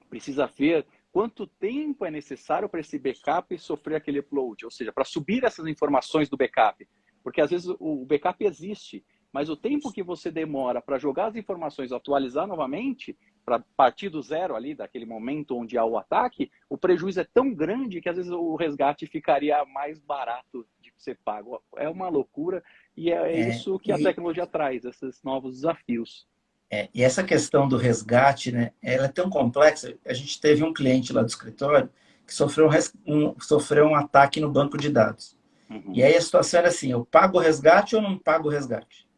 precisa ver quanto tempo é necessário para esse backup sofrer aquele upload, ou seja, para subir essas informações do backup. Porque às vezes o backup existe, mas o tempo que você demora para jogar as informações, atualizar novamente, para partir do zero ali, daquele momento onde há o ataque, o prejuízo é tão grande que às vezes o resgate ficaria mais barato de ser pago. É uma loucura e é isso que a tecnologia traz, esses novos desafios. E essa questão do resgate, né, ela é tão complexa. A gente teve um cliente lá do escritório que sofreu um ataque no banco de dados. Uhum. E aí a situação era assim, eu pago o resgate ou não pago o resgate?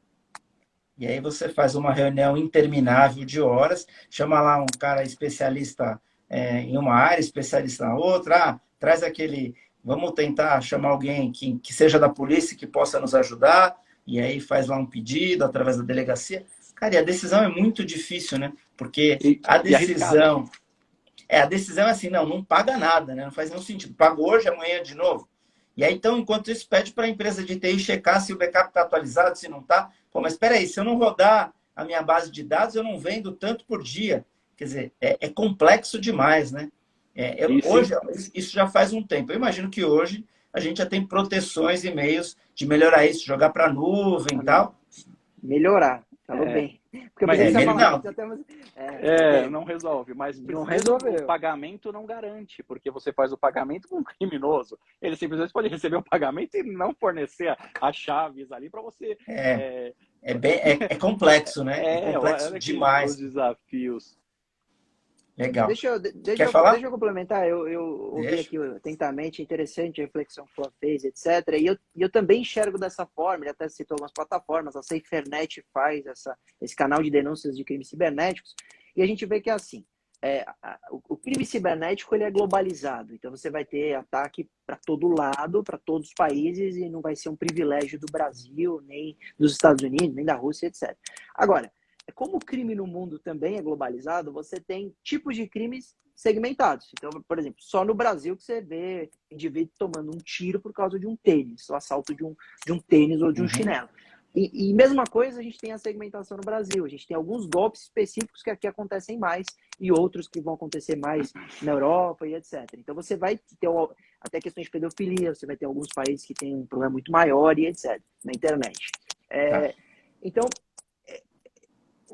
E aí você faz uma reunião interminável de horas, chama lá um cara especialista em uma área, especialista na outra, traz aquele... Vamos tentar chamar alguém que seja da polícia, que possa nos ajudar, e aí faz lá um pedido através da delegacia. Cara, e a decisão é muito difícil, né? Porque a decisão é assim, não paga nada, né? Não faz nenhum sentido. Paga hoje, amanhã de novo. E aí, então, enquanto isso, pede para a empresa de TI checar se o backup está atualizado, se não está. Pô, mas espera aí, se eu não rodar a minha base de dados, eu não vendo tanto por dia. Quer dizer, é complexo demais, né? Hoje, isso já faz um tempo. Eu imagino que hoje a gente já tem proteções e meios de melhorar isso, jogar para a nuvem e tal. Melhorar, falou bem. Porque não resolve, mas não resolveu. O pagamento não garante, porque você faz o pagamento com um criminoso. Ele simplesmente pode receber o pagamento e não fornecer as chaves ali para você. É complexo, né? É complexo demais. Os desafios. Legal. Deixa eu complementar. Eu ouvi aqui atentamente, interessante a reflexão que o Flávio fez, etc. E eu também enxergo dessa forma. Ele até citou algumas plataformas, a SaferNet faz esse canal de denúncias de crimes cibernéticos. E a gente vê que é assim. O crime cibernético ele é globalizado. Então você vai ter ataque para todo lado, para todos os países, e não vai ser um privilégio do Brasil, nem dos Estados Unidos, nem da Rússia, etc. Agora, como o crime no mundo também é globalizado, você tem tipos de crimes segmentados. Então, por exemplo, só no Brasil que você vê indivíduo tomando um tiro por causa de um tênis, o assalto de um tênis ou de um chinelo. E mesma coisa, a gente tem a segmentação no Brasil. A gente tem alguns golpes específicos que aqui acontecem mais e outros que vão acontecer mais na Europa e etc. Então, você vai ter até questões de pedofilia, você vai ter alguns países que têm um problema muito maior e etc. na internet. Então,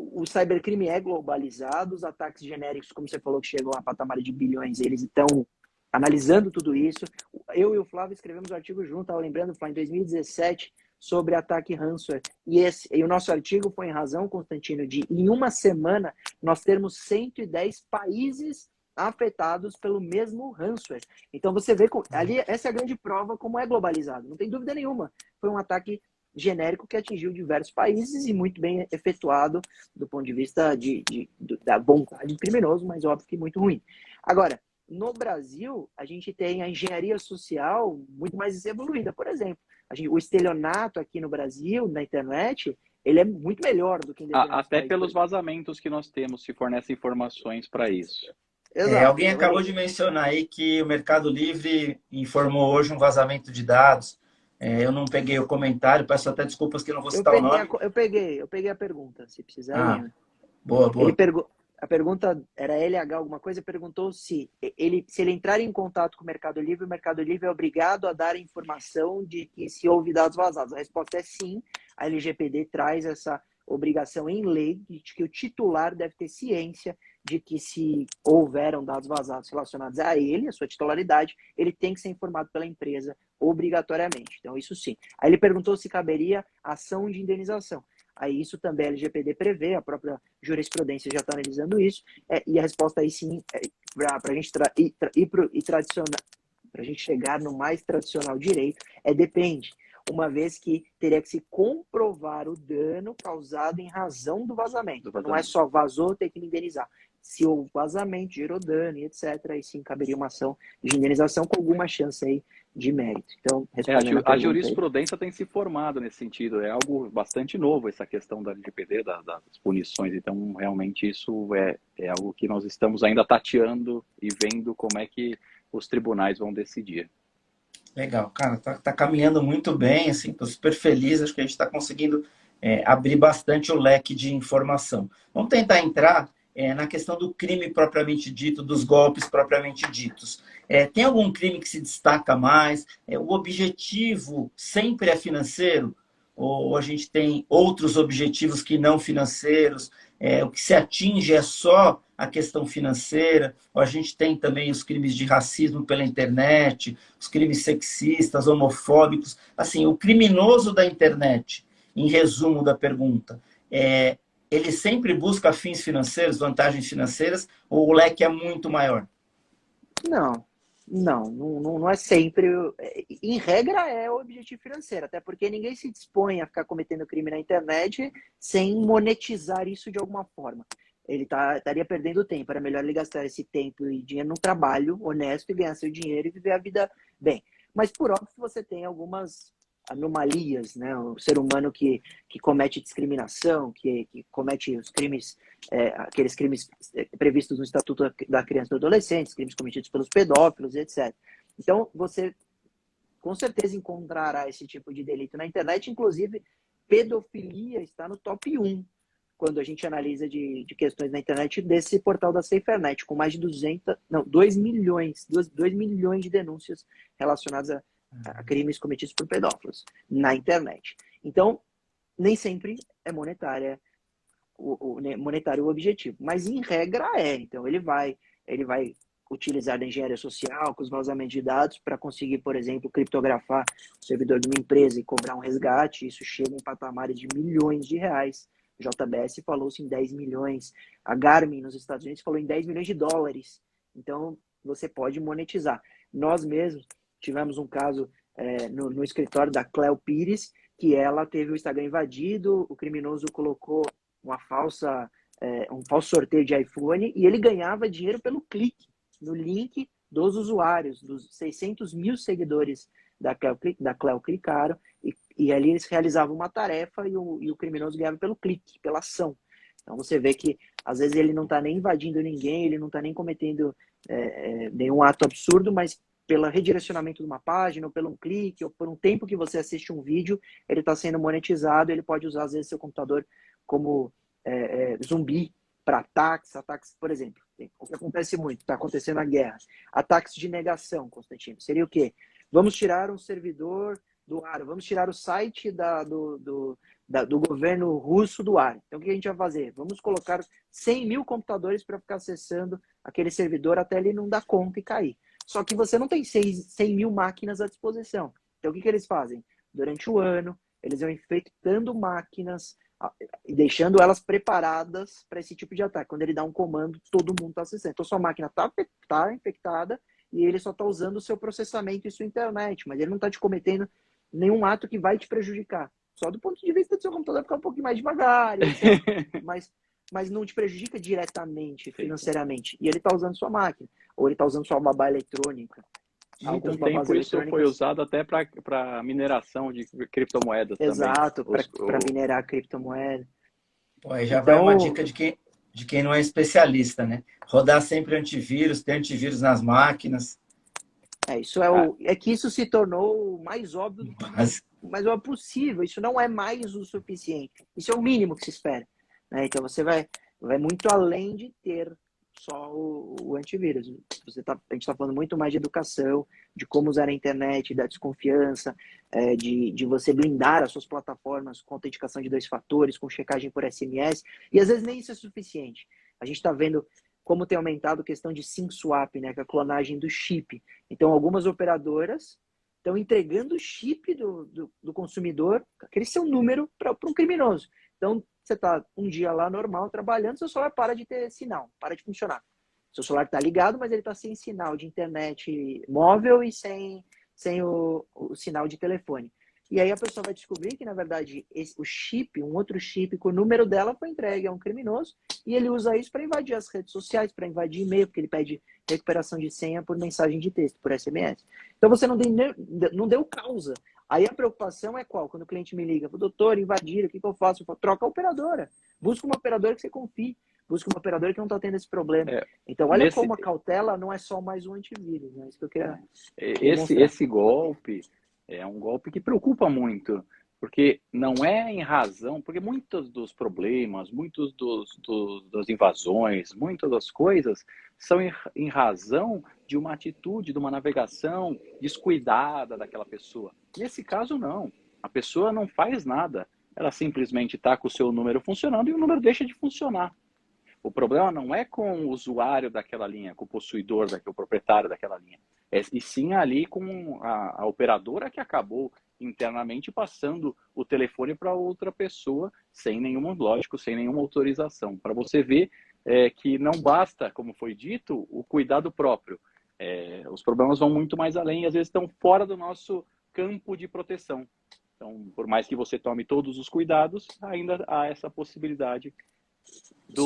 o cybercrime é globalizado, os ataques genéricos, como você falou, que chegam a patamar de bilhões, eles estão analisando tudo isso. Eu e o Flávio escrevemos um artigo junto, estava lembrando, Flávio, em 2017, sobre ataque ransomware. E o nosso artigo foi em razão, Constantino, de em uma semana nós termos 110 países afetados pelo mesmo ransomware. Então você vê, ali essa é a grande prova como é globalizado, não tem dúvida nenhuma. Foi um ataque genérico que atingiu diversos países e muito bem efetuado do ponto de vista da vontade do criminoso, mas óbvio que muito ruim. Agora, no Brasil, a gente tem a engenharia social muito mais evoluída. Por exemplo, o estelionato aqui no Brasil, na internet, ele é muito melhor do que em determinados Até países. pelos vazamentos que nós temos, se fornecem informações para isso. Exato. Alguém acabou de mencionar aí que o Mercado Livre informou hoje um vazamento de dados. Eu não peguei o comentário, peço até desculpas que eu não vou citar o nome. Eu peguei a pergunta, se precisar, lembra. Boa. A pergunta era LH alguma coisa, perguntou se ele entrar em contato com o Mercado Livre é obrigado a dar informação de que se houve dados vazados. A resposta é sim. A LGPD traz essa obrigação em lei de que o titular deve ter ciência de que se houveram dados vazados relacionados a ele, a sua titularidade, ele tem que ser informado pela empresa obrigatoriamente. Então, isso sim. Aí ele perguntou se caberia ação de indenização. Aí isso também a LGPD prevê, a própria jurisprudência já está analisando isso, e a resposta aí sim, para a gente para a gente chegar no mais tradicional direito, depende, uma vez que teria que se comprovar o dano causado em razão do vazamento. Não é só vazou, tem que indenizar. Se o vazamento gerou dano e etc., aí sim caberia uma ação de indenização com alguma chance aí de mérito. Então, a jurisprudência tem se formado nesse sentido. É algo bastante novo essa questão da LGPD, das punições. Então, realmente, isso é algo que nós estamos ainda tateando e vendo como é que os tribunais vão decidir. Legal, cara, tá caminhando muito bem, assim, tô super feliz, acho que a gente está conseguindo abrir bastante o leque de informação. Vamos tentar entrar na questão do crime propriamente dito, dos golpes propriamente ditos. Tem algum crime que se destaca mais? O objetivo sempre é financeiro? Ou a gente tem outros objetivos que não financeiros? O que se atinge é só a questão financeira? Ou a gente tem também os crimes de racismo pela internet, os crimes sexistas, homofóbicos? Assim, o criminoso da internet, em resumo da pergunta, ele sempre busca fins financeiros, vantagens financeiras, ou o leque é muito maior? Não é sempre. Em regra, é o objetivo financeiro, até porque ninguém se dispõe a ficar cometendo crime na internet sem monetizar isso de alguma forma. Ele estaria perdendo tempo. Era melhor ele gastar esse tempo e dinheiro num trabalho honesto e ganhar seu dinheiro e viver a vida bem. Mas, por óbvio, você tem algumas anomalias, né? O ser humano que comete discriminação, que comete os crimes, aqueles crimes previstos no Estatuto da Criança e do Adolescente, crimes cometidos pelos pedófilos, etc. Então, você com certeza encontrará esse tipo de delito na internet, inclusive pedofilia está no top 1 quando a gente analisa de questões na internet desse portal da SaferNet, com mais de 2 milhões de denúncias relacionadas a crimes cometidos por pedófilos na internet. Então, nem sempre é monetário o objetivo, mas em regra Então, ele vai utilizar da engenharia social com os vazamentos de dados para conseguir, por exemplo, criptografar o servidor de uma empresa e cobrar um resgate. Isso chega em patamares de milhões de reais. JBS falou-se em 10 milhões. A Garmin, nos Estados Unidos, falou em 10 milhões de dólares. Então, você pode monetizar. Nós mesmos tivemos um caso no escritório da Cleo Pires, que ela teve o Instagram invadido, o criminoso colocou um falso sorteio de iPhone e ele ganhava dinheiro pelo clique no link dos usuários, dos 600 mil seguidores da Cleo clicaram e ali eles realizavam uma tarefa e o criminoso ganhava pelo clique, pela ação. Então você vê que às vezes ele não está nem invadindo ninguém, ele não está nem cometendo nenhum ato absurdo, mas pelo redirecionamento de uma página, ou pelo um clique, ou por um tempo que você assiste um vídeo, ele está sendo monetizado, ele pode usar às vezes seu computador como zumbi para ataques, por exemplo. O que acontece muito, está acontecendo a guerra. Ataques de negação, Constantino. Seria o quê? Vamos tirar um servidor do ar, vamos tirar o site do governo russo do ar. Então, o que a gente vai fazer? Vamos colocar 100 mil computadores para ficar acessando aquele servidor até ele não dar conta e cair. Só que você não tem 100 mil máquinas à disposição. Então, o que eles fazem? Durante o ano, eles vão infectando máquinas e deixando elas preparadas para esse tipo de ataque. Quando ele dá um comando, todo mundo está acessando. Então, sua máquina está infectada e ele só está usando o seu processamento e sua internet, mas ele não está te cometendo nenhum ato que vai te prejudicar. Só do ponto de vista do seu computador ficar um pouquinho mais devagar, etc. mas não te prejudica diretamente, financeiramente. E ele está usando sua máquina, ou ele está usando sua babá eletrônica. Algum tempo isso foi usado até para mineração de criptomoedas também. Exato, para minerar criptomoeda. Pô, aí já vai uma dica de quem não é especialista, né? Rodar sempre antivírus, ter antivírus nas máquinas. Isso é que isso se tornou o mais óbvio do que mais óbvio possível. Isso não é mais o suficiente. Isso é o mínimo que se espera, né? Então você vai muito além de ter só o antivírus. A gente está falando muito mais de educação, de como usar a internet, da desconfiança, de você blindar as suas plataformas com autenticação de 2 fatores, com checagem por SMS, e às vezes nem isso é suficiente. A gente está vendo como tem aumentado a questão de SIM swap, né, que é a clonagem do chip. Então, algumas operadoras estão entregando o chip do consumidor, aquele seu número, para um criminoso. Então, você está um dia lá normal, trabalhando, seu celular para de ter sinal, para de funcionar. Seu celular está ligado, mas ele está sem sinal de internet móvel e sem o sinal de telefone. E aí a pessoa vai descobrir que, na verdade, o chip, um outro chip com o número dela foi entregue a um criminoso e ele usa isso para invadir as redes sociais, para invadir e-mail, porque ele pede recuperação de senha por mensagem de texto, por SMS. Então você não deu causa. Aí a preocupação é qual? Quando o cliente me liga, doutor, invadiram, o que eu faço? Eu falo, troca a operadora. Busca uma operadora que você confie. Busca uma operadora que não está tendo esse problema. Então, olha como a cautela não é só mais um antivírus. Né? Isso que eu quero esse golpe é um golpe que preocupa muito, porque não é em razão, porque muitos dos problemas, muitos das invasões, muitas das coisas são em razão de uma atitude, de uma navegação descuidada daquela pessoa. Nesse caso, não. A pessoa não faz nada. Ela simplesmente está com o seu número funcionando e o número deixa de funcionar. O problema não é com o usuário daquela linha, com o possuidor, o proprietário daquela linha. E sim ali com a operadora que acabou internamente passando o telefone para outra pessoa sem nenhuma, lógico, sem nenhuma autorização. Para você ver que não basta, como foi dito, o cuidado próprio. Os problemas vão muito mais além e às vezes estão fora do nosso campo de proteção. Então, por mais que você tome todos os cuidados, ainda há essa possibilidade do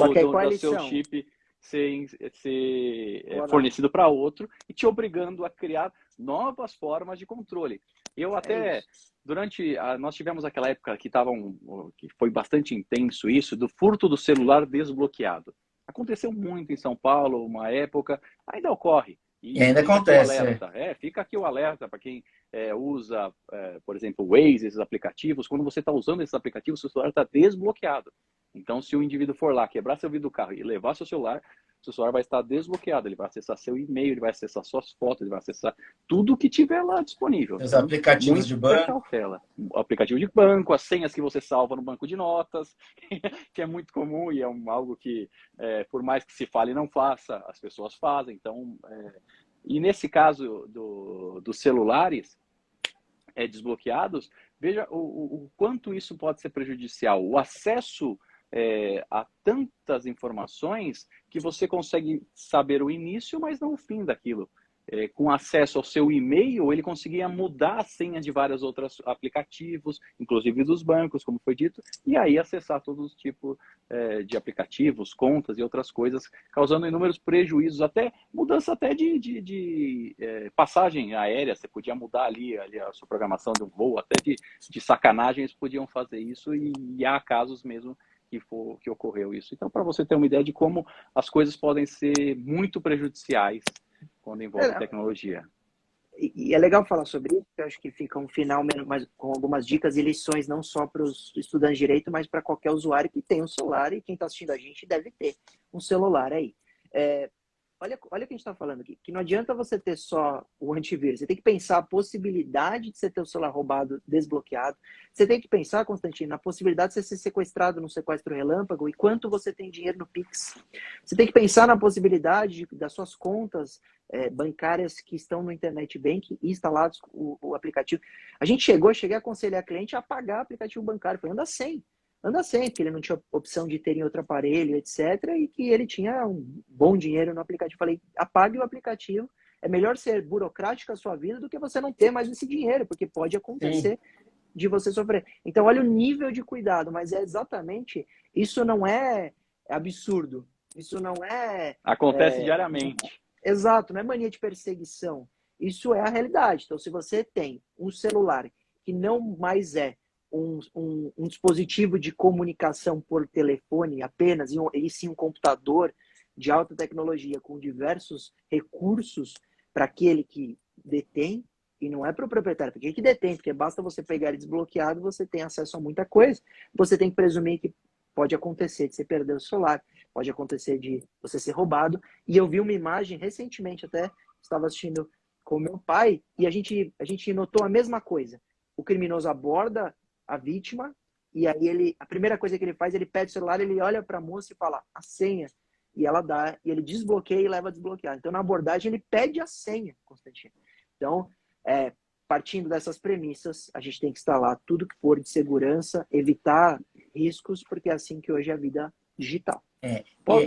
seu chip ser fornecido para outro e te obrigando a criar novas formas de controle. Eu até, nós tivemos aquela época que foi bastante intenso isso, do furto do celular desbloqueado. Aconteceu muito em São Paulo, uma época, ainda ocorre. E ainda acontece. Fica aqui o alerta para quem usa, por exemplo, o Waze, esses aplicativos. Quando você está usando esses aplicativos, seu celular está desbloqueado. Então, se o indivíduo for lá, quebrar seu vidro do carro e levar seu celular vai estar desbloqueado. Ele vai acessar seu e-mail, ele vai acessar suas fotos, ele vai acessar tudo que tiver lá disponível. Os aplicativos de banco. Cautela. O aplicativo de banco, as senhas que você salva no banco de notas, que é muito comum e é algo que, por mais que se fale não faça, as pessoas fazem. Então, e nesse caso dos celulares desbloqueados, veja o quanto isso pode ser prejudicial. O acesso a tantas informações que você consegue saber o início, mas não o fim daquilo. Com acesso ao seu e-mail, ele conseguia mudar a senha de vários outros aplicativos, inclusive dos bancos, como foi dito, e aí acessar todos os tipos de aplicativos, contas e outras coisas, causando inúmeros prejuízos, até mudança até de passagem aérea. Você podia mudar ali a sua programação de um voo, até de sacanagem eles podiam fazer isso, e há casos mesmo que ocorreu isso. Então, para você ter uma ideia de como as coisas podem ser muito prejudiciais quando envolve tecnologia. E é legal falar sobre isso, porque eu acho que fica um final mais, com algumas dicas e lições, não só para os estudantes de direito, mas para qualquer usuário que tem um celular, e quem está assistindo a gente deve ter um celular aí. olha o que a gente está falando aqui, que não adianta você ter só o antivírus, você tem que pensar a possibilidade de você ter o celular roubado, desbloqueado, você tem que pensar, Constantino, na possibilidade de você ser sequestrado num sequestro relâmpago e quanto você tem dinheiro no Pix. Você tem que pensar na possibilidade das suas contas bancárias que estão no Internet Bank e instalados o aplicativo. Cheguei a aconselhar a cliente a apagar o aplicativo bancário, foi anda sem, porque ele não tinha opção de ter em outro aparelho, etc. E que ele tinha um bom dinheiro no aplicativo. Falei, apague o aplicativo. É melhor ser burocrático a sua vida do que você não ter mais esse dinheiro, porque pode acontecer de você sofrer. Então, olha o nível de cuidado, mas é exatamente, isso não é absurdo. Isso não é... Acontece diariamente. Exato, não é mania de perseguição. Isso é a realidade. Então, se você tem um celular que não mais é um dispositivo de comunicação por telefone apenas, e sim um computador de alta tecnologia com diversos recursos para aquele que detém, e não é para o proprietário, porque que detém, porque basta você pegar ele desbloqueado, você tem acesso a muita coisa, você tem que presumir que pode acontecer de você perder o celular, pode acontecer de você ser roubado, e eu vi uma imagem recentemente, até estava assistindo com meu pai, e a gente notou a mesma coisa. O criminoso aborda a vítima, e aí a primeira coisa que ele faz, ele pede o celular, ele olha para a moça e fala a senha, e ela dá, e ele desbloqueia e leva a desbloquear. Então, na abordagem, ele pede a senha, Constantino. Então, partindo dessas premissas, a gente tem que instalar tudo que for de segurança, evitar riscos, porque é assim que hoje é a vida digital.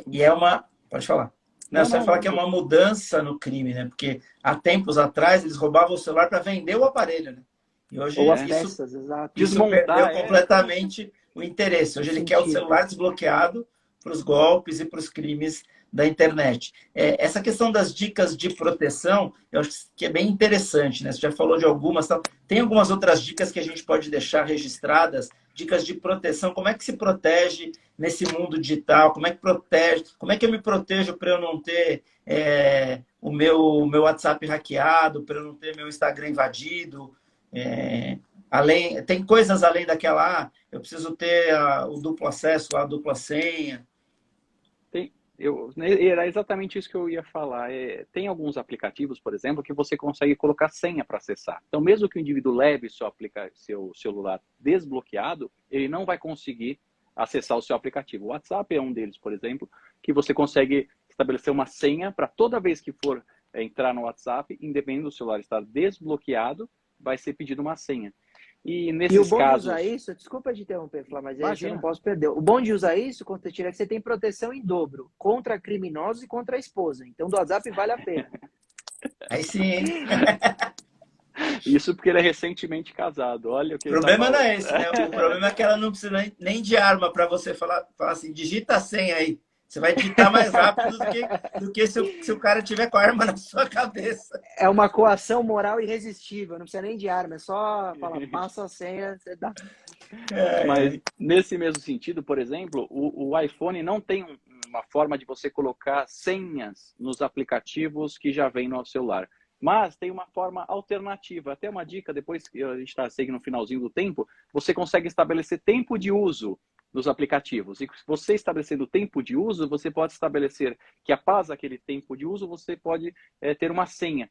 E é uma... Pode falar. Não, você vai falar que é uma mudança no crime, né? Porque há tempos atrás eles roubavam o celular para vender o aparelho, né? E hoje Ou as peças, exato. Isso perdeu completamente o interesse. Hoje ele quer o celular desbloqueado para os golpes e para os crimes da internet. Essa questão das dicas de proteção, eu acho que é bem interessante, né? Você já falou de algumas. Tem algumas outras dicas que a gente pode deixar registradas, dicas de proteção. Como é que se protege nesse mundo digital? Como é que protege? Como é que eu me protejo para eu não ter o meu WhatsApp hackeado, para eu não ter meu Instagram invadido? Tem coisas além daquela, eu preciso ter o duplo acesso, a dupla senha. Era exatamente isso que eu ia falar. Tem alguns aplicativos, por exemplo, que você consegue colocar senha para acessar. Então, mesmo que o indivíduo leve seu celular desbloqueado, ele não vai conseguir acessar o seu aplicativo. O WhatsApp é um deles, por exemplo, que você consegue estabelecer uma senha para toda vez que for entrar no WhatsApp, independente do celular estar desbloqueado, vai ser pedido uma senha. E nesses o bom casos... de usar isso, desculpa te interromper, Flá, mas aí eu não posso perder. O bom de usar isso, Constantino, é que você tem proteção em dobro, contra criminosos e contra a esposa. Então, do WhatsApp vale a pena. Aí sim. Isso porque ele é recentemente casado. Olha o que o problema não é esse, né? O problema é que ela não precisa nem de arma para você falar assim, digita a senha aí. Você vai digitar mais rápido do que se o cara tiver com a arma na sua cabeça. É uma coação moral irresistível, não precisa nem de arma, é só falar, passa a senha, você dá. Mas nesse mesmo sentido, por exemplo, o iPhone não tem uma forma de você colocar senhas nos aplicativos que já vem no celular. Mas tem uma forma alternativa. Até uma dica, depois que a gente está seguindo no finalzinho do tempo, você consegue estabelecer tempo de uso dos aplicativos. E você estabelecendo tempo de uso, você pode estabelecer que após aquele tempo de uso, você pode ter uma senha.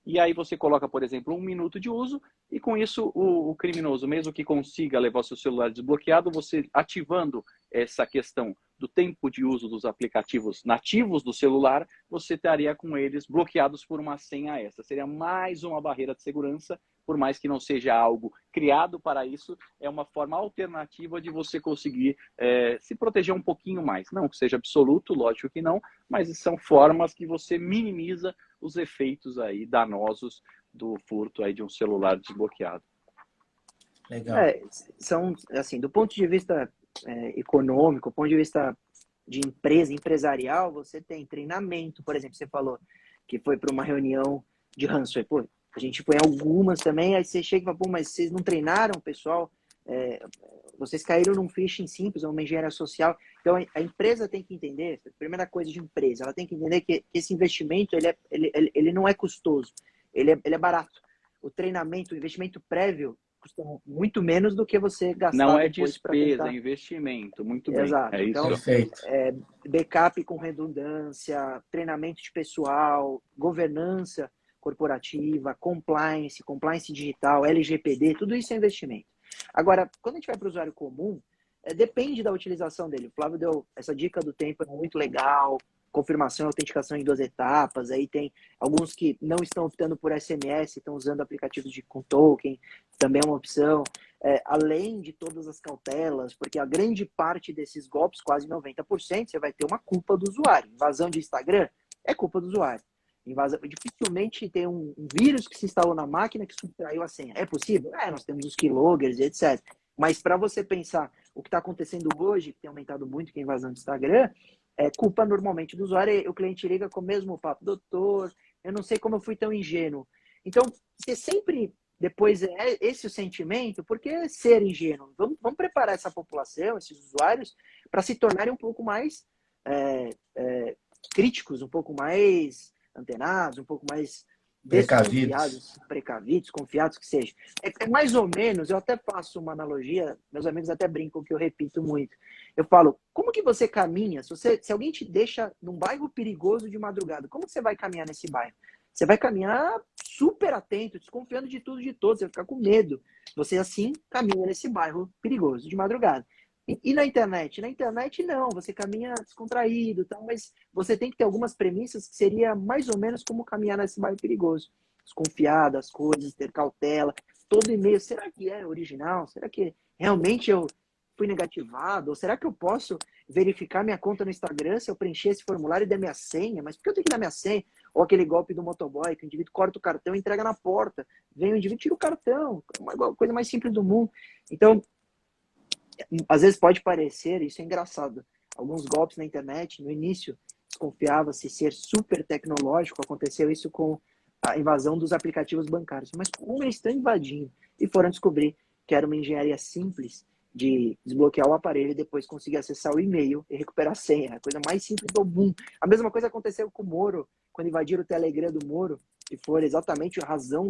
E aí você coloca, por exemplo, 1 minuto de uso e com isso o criminoso, mesmo que consiga levar o seu celular desbloqueado, você ativando essa questão do tempo de uso dos aplicativos nativos do celular, você estaria com eles bloqueados por uma senha extra. Seria mais uma barreira de segurança, por mais que não seja algo criado para isso, é uma forma alternativa de você conseguir se proteger um pouquinho mais. Não que seja absoluto, lógico que não, mas são formas que você minimiza os efeitos aí danosos do furto aí de um celular desbloqueado. Legal. São, assim, do ponto de vista econômico, do ponto de vista de empresa, empresarial, você tem treinamento, por exemplo, você falou que foi para uma reunião de ransomware. Pô, a gente foi em algumas também, aí você chega e fala, pô, mas vocês não treinaram, pessoal? Vocês caíram num phishing simples, uma engenharia social. Então, a empresa tem que entender, a primeira coisa de empresa, ela tem que entender que esse investimento, ele não é custoso, ele é barato. O treinamento, o investimento prévio custam muito menos do que você gastar Não é depois para despesa, tentar... é investimento. Muito bem. Exato. É isso. Então, Perfeito. backup com redundância, treinamento de pessoal, governança corporativa, compliance digital, LGPD, tudo isso é investimento. Agora, quando a gente vai para o usuário comum, depende da utilização dele. O Flávio deu essa dica do tempo, é muito legal, confirmação e autenticação em 2 etapas, aí tem alguns que não estão optando por SMS, estão usando aplicativos com token, também é uma opção. Além de todas as cautelas, porque a grande parte desses golpes, quase 90%, você vai ter uma culpa do usuário. Invasão de Instagram é culpa do usuário. Dificilmente tem um vírus que se instalou na máquina que subtraiu a senha. É possível? Nós temos os keyloggers e etc. Mas para você pensar o que está acontecendo hoje, que tem aumentado muito, que é a invasão do Instagram, é culpa normalmente do usuário, e o cliente liga com o mesmo papo: doutor, eu não sei como eu fui tão ingênuo. Então, você sempre, depois, esse o sentimento, porque ser ingênuo? Vamos preparar essa população, esses usuários, para se tornarem um pouco mais críticos, um pouco mais antenados, um pouco mais precavidos, confiados que seja. É mais ou menos, eu até faço uma analogia, meus amigos até brincam que eu repito muito. Eu falo, como que você caminha, se alguém te deixa num bairro perigoso de madrugada, como que você vai caminhar nesse bairro? Você vai caminhar super atento, desconfiando de tudo e de todos, você vai ficar com medo. Você assim caminha nesse bairro perigoso de madrugada. E na internet? Na internet não, você caminha descontraído, tá? Mas você tem que ter algumas premissas que seria mais ou menos como caminhar nesse bairro perigoso. Desconfiar das coisas, ter cautela. Todo e-mail, será que é original? Será que realmente eu fui negativado? Ou será que eu posso verificar minha conta no Instagram se eu preencher esse formulário e der minha senha? Mas por que eu tenho que dar minha senha? Ou aquele golpe do motoboy, que o indivíduo corta o cartão e entrega na porta. Vem o indivíduo, tira o cartão. Uma coisa mais simples do mundo. Então, às vezes pode parecer, isso é engraçado, alguns golpes na internet, no início, desconfiava-se ser super tecnológico, aconteceu isso com a invasão dos aplicativos bancários. Mas como eles estão invadindo? E foram descobrir que era uma engenharia simples de desbloquear o aparelho e depois conseguir acessar o e-mail e recuperar a senha. A coisa mais simples do mundo. A mesma coisa aconteceu com o Moro, quando invadiram o Telegram do Moro, que foi exatamente a razão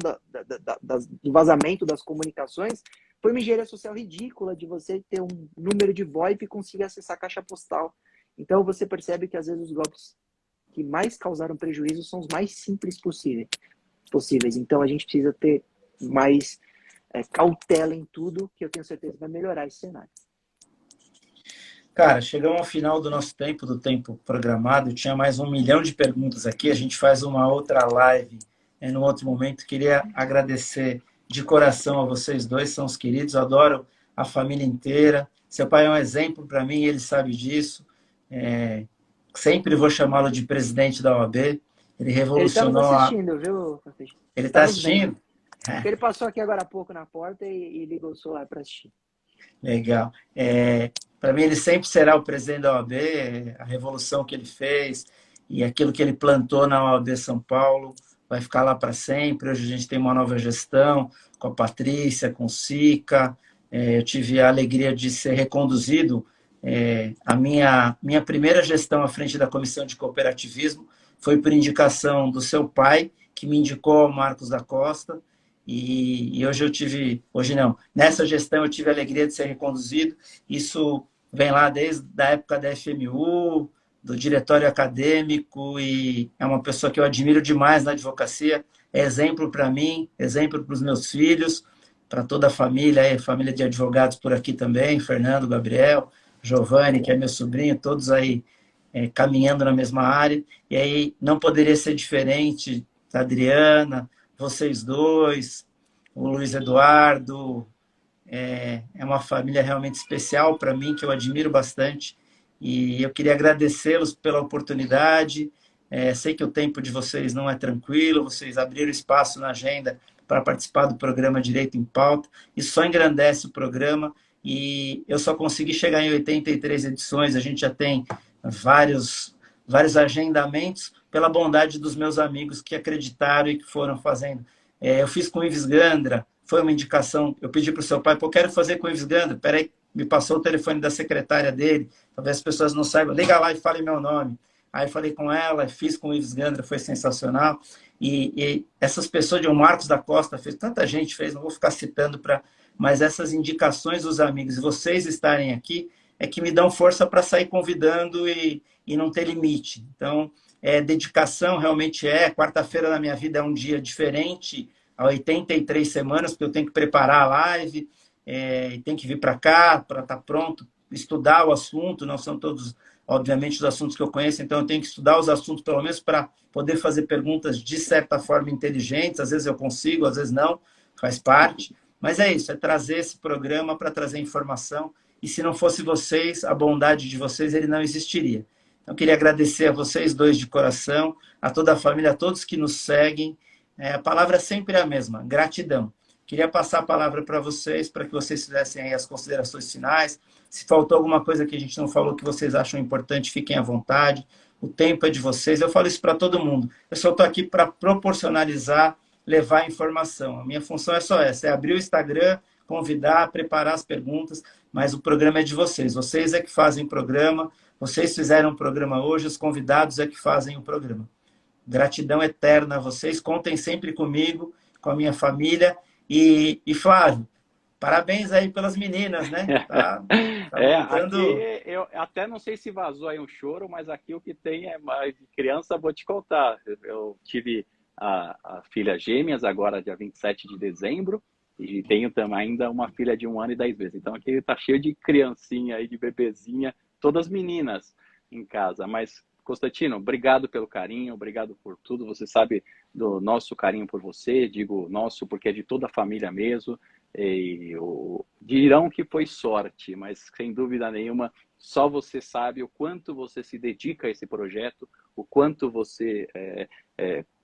do vazamento das comunicações. Foi uma engenharia social ridícula de você ter um número de VoIP e conseguir acessar a caixa postal. Então você percebe que às vezes os golpes que mais causaram prejuízo são os mais simples possíveis. Então a gente precisa ter mais cautela em tudo, que eu tenho certeza que vai melhorar esse cenário. Cara, chegamos ao final do nosso tempo, do tempo programado. Eu tinha mais 1 milhão de perguntas aqui. A gente faz uma outra live no outro momento. Queria agradecer de coração a vocês dois, são os queridos. Eu adoro a família inteira. Seu pai é um exemplo para mim, ele sabe disso. Sempre vou chamá-lo de presidente da OAB. Ele revolucionou. Ele está assistindo, viu? Ele está assistindo? Porque ele passou aqui agora há pouco na porta e ligou o celular para assistir. Legal. Para mim, ele sempre será o presidente da OAB, a revolução que ele fez e aquilo que ele plantou na OAB São Paulo vai ficar lá para sempre. Hoje a gente tem uma nova gestão com a Patrícia, com o Sica. Eu tive a alegria de ser reconduzido. A minha primeira gestão à frente da Comissão de Cooperativismo foi por indicação do seu pai, que me indicou ao Marcos da Costa. E hoje não, nessa gestão eu tive a alegria de ser reconduzido. Isso vem lá desde a época da FMU, do diretório acadêmico, e é uma pessoa que eu admiro demais na advocacia, é exemplo para mim, exemplo para os meus filhos, para toda a família, família de advogados por aqui também, Fernando, Gabriel, Giovanni, que é meu sobrinho, todos aí caminhando na mesma área. E aí não poderia ser diferente da Adriana, vocês dois, o Luiz Eduardo. É uma família realmente especial para mim, que eu admiro bastante. E eu queria agradecê-los pela oportunidade. Sei que o tempo de vocês não é tranquilo, vocês abriram espaço na agenda para participar do programa Direito em Pauta. Isso só engrandece o programa. E eu só consegui chegar em 83 edições, a gente já tem vários agendamentos, pela bondade dos meus amigos que acreditaram e que foram fazendo. Eu fiz com o Ives Gandra, foi uma indicação, eu pedi para o seu pai, eu quero fazer com o Ives Gandra, peraí, me passou o telefone da secretária dele, talvez as pessoas não saibam, liga lá e fale meu nome. Aí falei com ela, fiz com o Ives Gandra, foi sensacional. E essas pessoas, de Marcos da Costa, fez, tanta gente fez, não vou ficar citando para mas essas indicações dos amigos e vocês estarem aqui é que me dão força para sair convidando e não ter limite. Então, dedicação realmente é. Quarta-feira na minha vida é um dia diferente, há 83 semanas, porque eu tenho que preparar a live, e tenho que vir para cá para estar pronto, estudar o assunto, não são todos, obviamente, os assuntos que eu conheço, então eu tenho que estudar os assuntos, pelo menos para poder fazer perguntas de certa forma inteligentes, às vezes eu consigo, às vezes não, faz parte. Mas é isso, é trazer esse programa para trazer informação, e se não fosse vocês, a bondade de vocês, ele não existiria. Então, queria agradecer a vocês dois de coração, a toda a família, a todos que nos seguem. A palavra é sempre a mesma, gratidão. Queria passar a palavra para vocês, para que vocês fizessem aí as considerações finais. Se faltou alguma coisa que a gente não falou que vocês acham importante, fiquem à vontade. O tempo é de vocês. Eu falo isso para todo mundo. Eu só estou aqui para proporcionalizar, levar informação. A minha função é só essa, é abrir o Instagram, convidar, preparar as perguntas, mas o programa é de vocês. Vocês é que fazem o programa, vocês fizeram o programa hoje, os convidados é que fazem o programa. Gratidão eterna a vocês, contem sempre comigo, com a minha família. E Flávio, parabéns aí pelas meninas, né? Tá montando... aqui eu até não sei se vazou aí um choro, mas aqui o que tem é mais de criança, vou te contar. Eu tive a filha gêmeas agora, dia 27 de dezembro, e tenho também ainda uma filha de 1 ano e 10 meses. Então aqui tá cheio de criancinha aí, de bebezinha, todas meninas em casa. Mas, Constantino, obrigado pelo carinho, obrigado por tudo. Você sabe do nosso carinho por você, digo nosso porque é de toda a família mesmo. Dirão que foi sorte, mas sem dúvida nenhuma, só você sabe o quanto você se dedica a esse projeto, o quanto você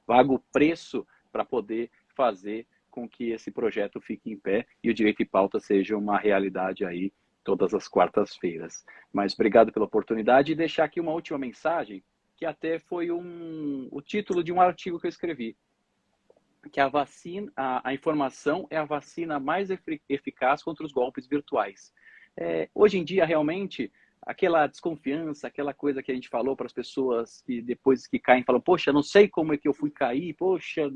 paga o preço para poder fazer com que esse projeto fique em pé e o Direito em Pauta seja uma realidade aí todas as quartas-feiras. Mas obrigado pela oportunidade e deixar aqui uma última mensagem, que até foi o título de um artigo que eu escrevi, que a informação é a vacina mais eficaz contra os golpes virtuais. Hoje em dia, realmente, aquela desconfiança, aquela coisa que a gente falou para as pessoas que depois que caem, falam, poxa, não sei como é que eu fui cair, poxa,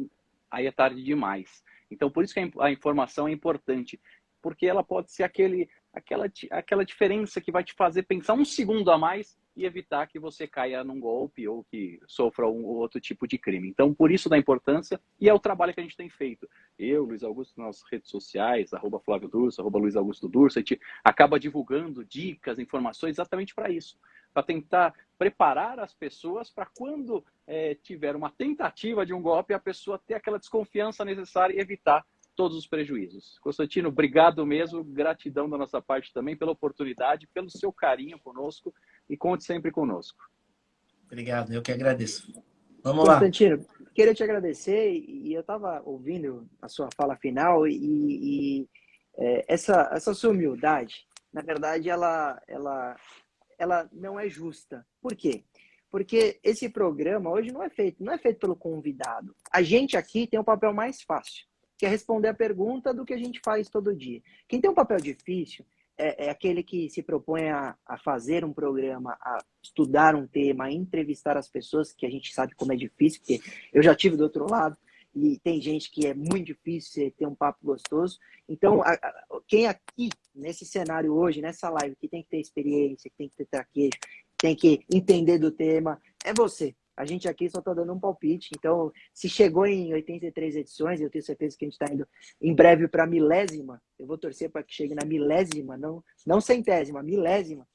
aí é tarde demais. Então, por isso que a informação é importante, porque ela pode ser aquela diferença que vai te fazer pensar um segundo a mais e evitar que você caia num golpe ou que sofra um ou outro tipo de crime. Então, por isso da importância, e é o trabalho que a gente tem feito. Eu, Luiz Augusto, nas redes sociais, @Flávio Durso, @Luiz Augusto Durso, a gente acaba divulgando dicas, informações exatamente para isso, para tentar preparar as pessoas para quando tiver uma tentativa de um golpe, a pessoa ter aquela desconfiança necessária e evitar todos os prejuízos. Constantino, obrigado mesmo, gratidão da nossa parte também pela oportunidade, pelo seu carinho conosco e conte sempre conosco. Obrigado, eu que agradeço. Vamos lá. Constantino, queria te agradecer e eu estava ouvindo a sua fala final e essa sua humildade, na verdade, ela não é justa. Por quê? Porque esse programa hoje não é feito pelo convidado. A gente aqui tem um papel mais fácil, que é responder a pergunta do que a gente faz todo dia. Quem tem um papel difícil é aquele que se propõe a fazer um programa, a estudar um tema, a entrevistar as pessoas, que a gente sabe como é difícil, porque eu já tive do outro lado, e tem gente que é muito difícil ter um papo gostoso. Então, quem aqui, nesse cenário hoje, nessa live, que tem que ter experiência, que tem que ter traquejo, tem que entender do tema, é você. A gente aqui só está dando um palpite. Então, se chegou em 83 edições, eu tenho certeza que a gente está indo em breve para a milésima. Eu vou torcer para que chegue na milésima, não centésima, milésima.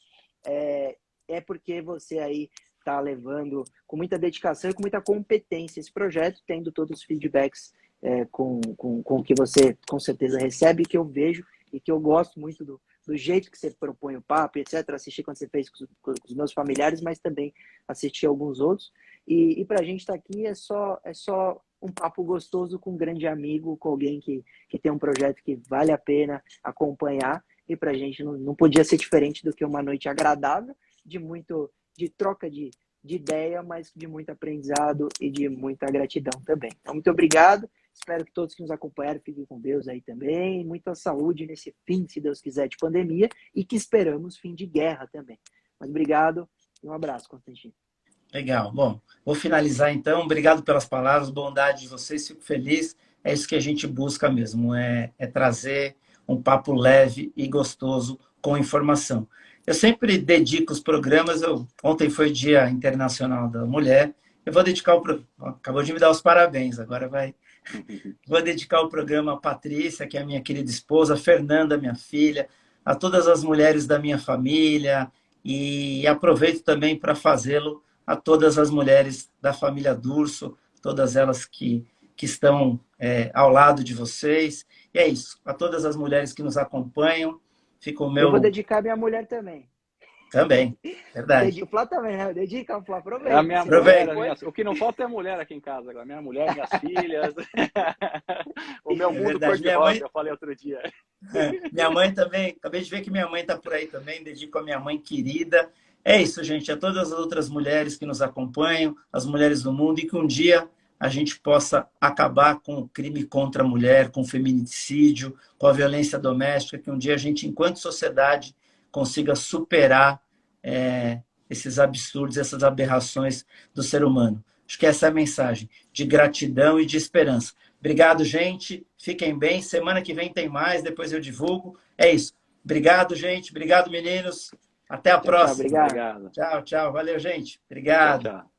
É porque você aí está levando com muita dedicação e com muita competência esse projeto, tendo todos os feedbacks com o que você com certeza recebe, que eu vejo e que eu gosto muito do jeito que você propõe o papo, etc. Assisti quando você fez com os meus familiares, mas também assisti alguns outros. E para a gente estar aqui é só um papo gostoso com um grande amigo, com alguém que tem um projeto que vale a pena acompanhar. E para a gente não podia ser diferente do que uma noite agradável, de troca de ideia, mas de muito aprendizado e de muita gratidão também. Então, muito obrigado. Espero que todos que nos acompanharam fiquem com Deus aí também. Muita saúde nesse fim, se Deus quiser, de pandemia e que esperamos fim de guerra também. Mas obrigado e um abraço, Constantino. Legal. Bom, vou finalizar então. Obrigado pelas palavras, bondade de vocês. Fico feliz. É isso que a gente busca mesmo, é trazer um papo leve e gostoso com informação. Eu sempre dedico os programas, ontem foi Dia Internacional da Mulher, eu vou dedicar acabou de me dar os parabéns, agora vou dedicar o programa a Patrícia, que é a minha querida esposa, a Fernanda, minha filha, a todas as mulheres da minha família, e aproveito também para fazê-lo a todas as mulheres da família Durso, todas elas que estão ao lado de vocês. E é isso, a todas as mulheres que nos acompanham, fica o meu... Eu vou dedicar a minha mulher também. Também, verdade. O Flá também, né? Dedica o Flá, aproveita. É a minha mulher, o que não falta é mulher aqui em casa agora. Minha mulher, minhas filhas. O meu mundo cor-de-rosa, eu falei outro dia. Minha mãe também, acabei de ver que minha mãe está por aí também, dedico a minha mãe querida. É isso, gente, a todas as outras mulheres que nos acompanham, as mulheres do mundo, e que um dia a gente possa acabar com o crime contra a mulher, com o feminicídio, com a violência doméstica, que um dia a gente, enquanto sociedade, consiga superar esses absurdos, essas aberrações do ser humano. Acho que essa é a mensagem de gratidão e de esperança. Obrigado, gente. Fiquem bem. Semana que vem tem mais, depois eu divulgo. É isso. Obrigado, gente. Obrigado, meninos. Até a próxima. Tchau, obrigado. Tchau, tchau. Valeu, gente. Obrigado. Tchau, tchau.